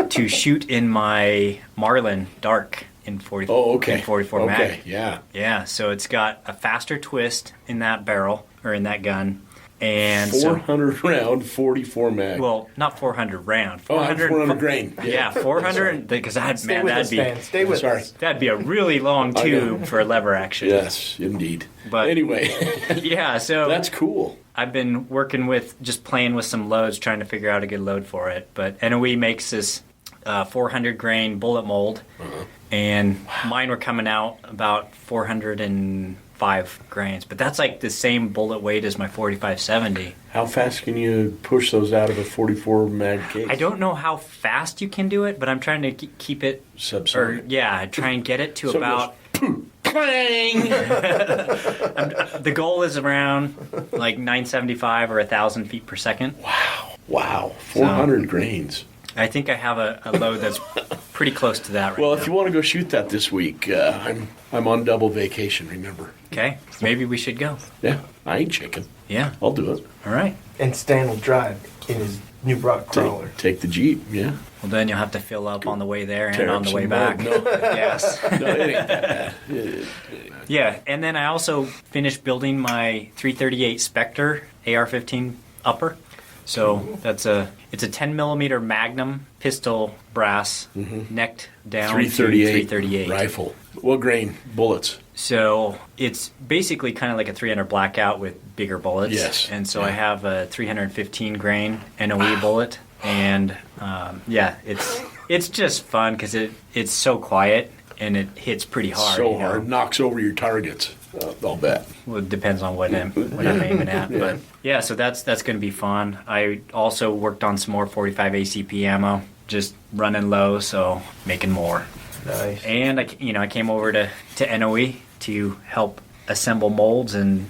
Speaker 3: to shoot in my Marlin Dark in 44.
Speaker 1: Oh, okay.
Speaker 3: In 44
Speaker 1: okay.
Speaker 3: mag.
Speaker 1: Yeah.
Speaker 3: Yeah, so it's got a faster twist in that barrel or in that gun, and so
Speaker 1: 400 round, 44 mag.
Speaker 3: well, not 400 round.
Speaker 1: 400 grain.
Speaker 3: Yeah, 400 because
Speaker 2: stay with us,
Speaker 3: that'd
Speaker 2: man. Stay with
Speaker 1: Sorry.
Speaker 2: us.
Speaker 3: be a really long
Speaker 1: I know.
Speaker 3: tube for lever action.
Speaker 1: Yes, indeed.
Speaker 3: But-
Speaker 1: anyway,
Speaker 3: Yeah, so
Speaker 1: that's cool.
Speaker 3: I've been working with just playing with some loads, trying to figure out a good load for it. But NOE makes this 400 grain bullet mold, and mine were coming out about 405 grains. But that's like the same bullet weight as my 4570.
Speaker 1: How fast can you push those out of a 44 mag case?
Speaker 3: I don't know how fast you can do it, but I'm trying to keep it, or
Speaker 1: Subsonic.
Speaker 3: yeah, try and get it to
Speaker 1: So it
Speaker 3: about.
Speaker 1: Clang!
Speaker 3: The goal is around like 975 or 1,000 feet per second.
Speaker 1: Wow, 400 grains.
Speaker 3: I think I have a load that's pretty close to that right
Speaker 1: Well,
Speaker 3: now.
Speaker 1: if you want to go shoot that this week, I'm on double vacation. Remember?
Speaker 3: Okay, maybe we should go.
Speaker 1: Yeah, I ain't chicken.
Speaker 3: Yeah,
Speaker 1: I'll do it.
Speaker 3: all right.
Speaker 2: And Stan will drive in his new Brock crawler.
Speaker 1: Take the Jeep. Yeah.
Speaker 3: Well, then you'll have to fill up on the way there and
Speaker 1: Tear
Speaker 3: on
Speaker 1: up
Speaker 3: the
Speaker 1: some
Speaker 3: way
Speaker 1: mud.
Speaker 3: back.
Speaker 1: No.
Speaker 3: Yes.
Speaker 1: No, it ain't that bad.
Speaker 3: Yeah, and then I also finished building my 338 Spectre AR-15 upper. So it's a 10 millimeter Magnum pistol brass, necked down
Speaker 1: 338
Speaker 3: to 338
Speaker 1: rifle. What grain bullets?
Speaker 3: So it's basically kind of like a 300 blackout with bigger bullets.
Speaker 1: Yes.
Speaker 3: And so I have a 315 grain NOE bullet, and it's just fun because it's so quiet and it hits pretty hard.
Speaker 1: So
Speaker 3: you know?
Speaker 1: hard, knocks over your targets. I'll bet.
Speaker 3: Well, it depends on what I'm aiming at.
Speaker 1: Yeah.
Speaker 3: But yeah, so that's going to be fun. I also worked on some more 45 ACP ammo, just running low, so making more.
Speaker 2: Nice.
Speaker 3: And I came over to NOE to help assemble molds and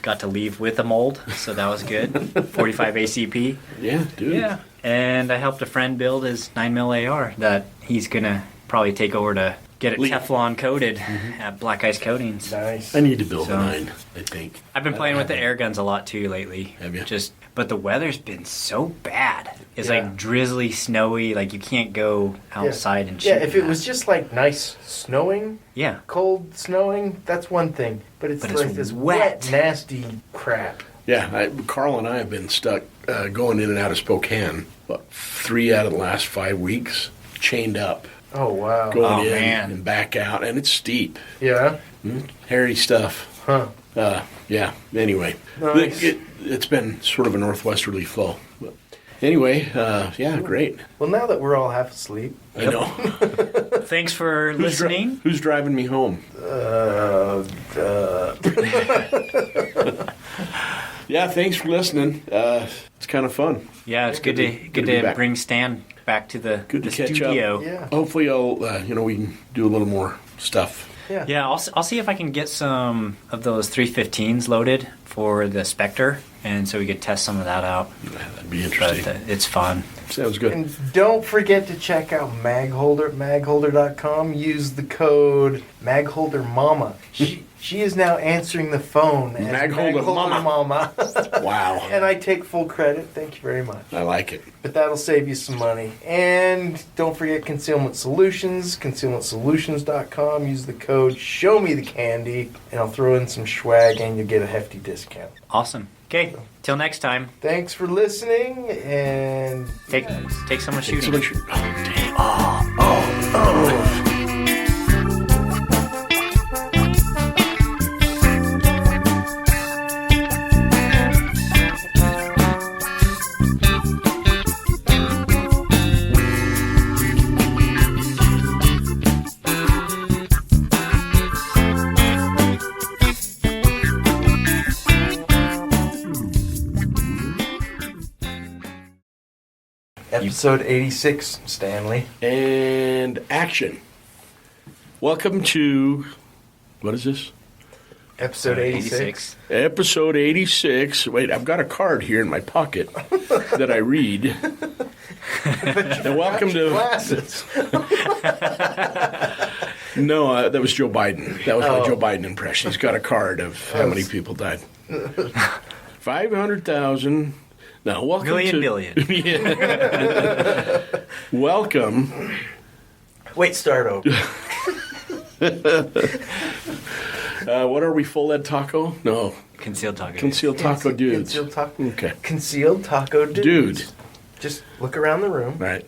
Speaker 3: got to leave with a mold, so that was good. 45 ACP.
Speaker 1: Yeah, dude.
Speaker 3: Yeah. And I helped a friend build his 9mm AR that he's gonna probably take over to get it Teflon coated at Black Ice Coatings.
Speaker 2: Nice.
Speaker 1: I need to build
Speaker 3: So-
Speaker 1: a 9, I think.
Speaker 3: I've been playing with the air guns a lot too lately.
Speaker 1: Have you?
Speaker 3: But the weather's been so bad. It's
Speaker 2: Yeah.
Speaker 3: like drizzly, snowy. Like you can't go outside and shoot.
Speaker 2: Yeah, if it
Speaker 3: that.
Speaker 2: was just like nice snowing,
Speaker 3: yeah,
Speaker 2: cold snowing, that's one thing. But it's
Speaker 3: But
Speaker 2: like
Speaker 3: it's
Speaker 2: this
Speaker 3: wet.
Speaker 2: nasty crap.
Speaker 1: Yeah, Carl and I have been stuck going in and out of Spokane, 3 out of the last 5 weeks, chained up,
Speaker 2: Oh wow.
Speaker 1: going
Speaker 3: Oh,
Speaker 1: in
Speaker 3: man.
Speaker 1: and back out, and it's steep.
Speaker 2: Yeah.
Speaker 1: Hairy stuff.
Speaker 2: Huh.
Speaker 1: Yeah, anyway.
Speaker 2: Nice.
Speaker 1: It's been sort of a northwesterly flow. But anyway, yeah, great.
Speaker 2: Well, now that we're all half asleep,
Speaker 1: I know.
Speaker 3: Thanks for listening.
Speaker 1: Who's driving me home? Yeah, thanks for listening. It's kind of fun.
Speaker 3: Yeah, it's good
Speaker 1: Good
Speaker 3: to
Speaker 1: to be back.
Speaker 3: bring Stan back to the
Speaker 1: Good to catch
Speaker 3: studio.
Speaker 1: up.
Speaker 2: yeah.
Speaker 1: Hopefully, we can do a little more stuff.
Speaker 2: Yeah.
Speaker 3: Yeah, I'll see if I can get some of those 315s loaded for the Spectre, and so we could test some of that out.
Speaker 1: That'd be
Speaker 3: But
Speaker 1: interesting.
Speaker 3: it's fun.
Speaker 1: Sounds good.
Speaker 2: And don't forget to check out Magholder at magholder.com. Use the code MagholderMama. She is now answering the phone as
Speaker 1: Magholder Mama.
Speaker 2: Mama.
Speaker 1: Wow.
Speaker 2: And I take full credit. Thank you very much.
Speaker 1: I like it.
Speaker 2: But that'll save you some money. And don't forget Concealment Solutions, concealmentsolutions.com. Use the code ShowMeTheCandy, and I'll throw in some swag and you'll get a hefty discount.
Speaker 3: Awesome. Okay, till next time.
Speaker 2: Thanks for listening, and
Speaker 3: Take someone shooting.
Speaker 2: episode 86, Stanley.
Speaker 1: And action. Welcome to, what is this?
Speaker 2: Episode 86.
Speaker 1: Episode 86. Wait, I've got a card here in my pocket that I read. And welcome to.
Speaker 2: Glasses.
Speaker 1: No, that was Joe Biden. That was my Joe Biden impression. He's got a card of how many people died. 500,000. Now, welcome
Speaker 3: Million,
Speaker 1: to.
Speaker 3: billion.
Speaker 1: Yeah. Welcome.
Speaker 2: Wait, start over.
Speaker 1: What are we, Full.Lead.Taco? No.
Speaker 3: Concealed taco.
Speaker 1: Concealed Taco Dudes.
Speaker 2: Concealed taco.
Speaker 1: Okay.
Speaker 2: Concealed taco dudes.
Speaker 1: Dude.
Speaker 2: Just look around the room.
Speaker 1: Right.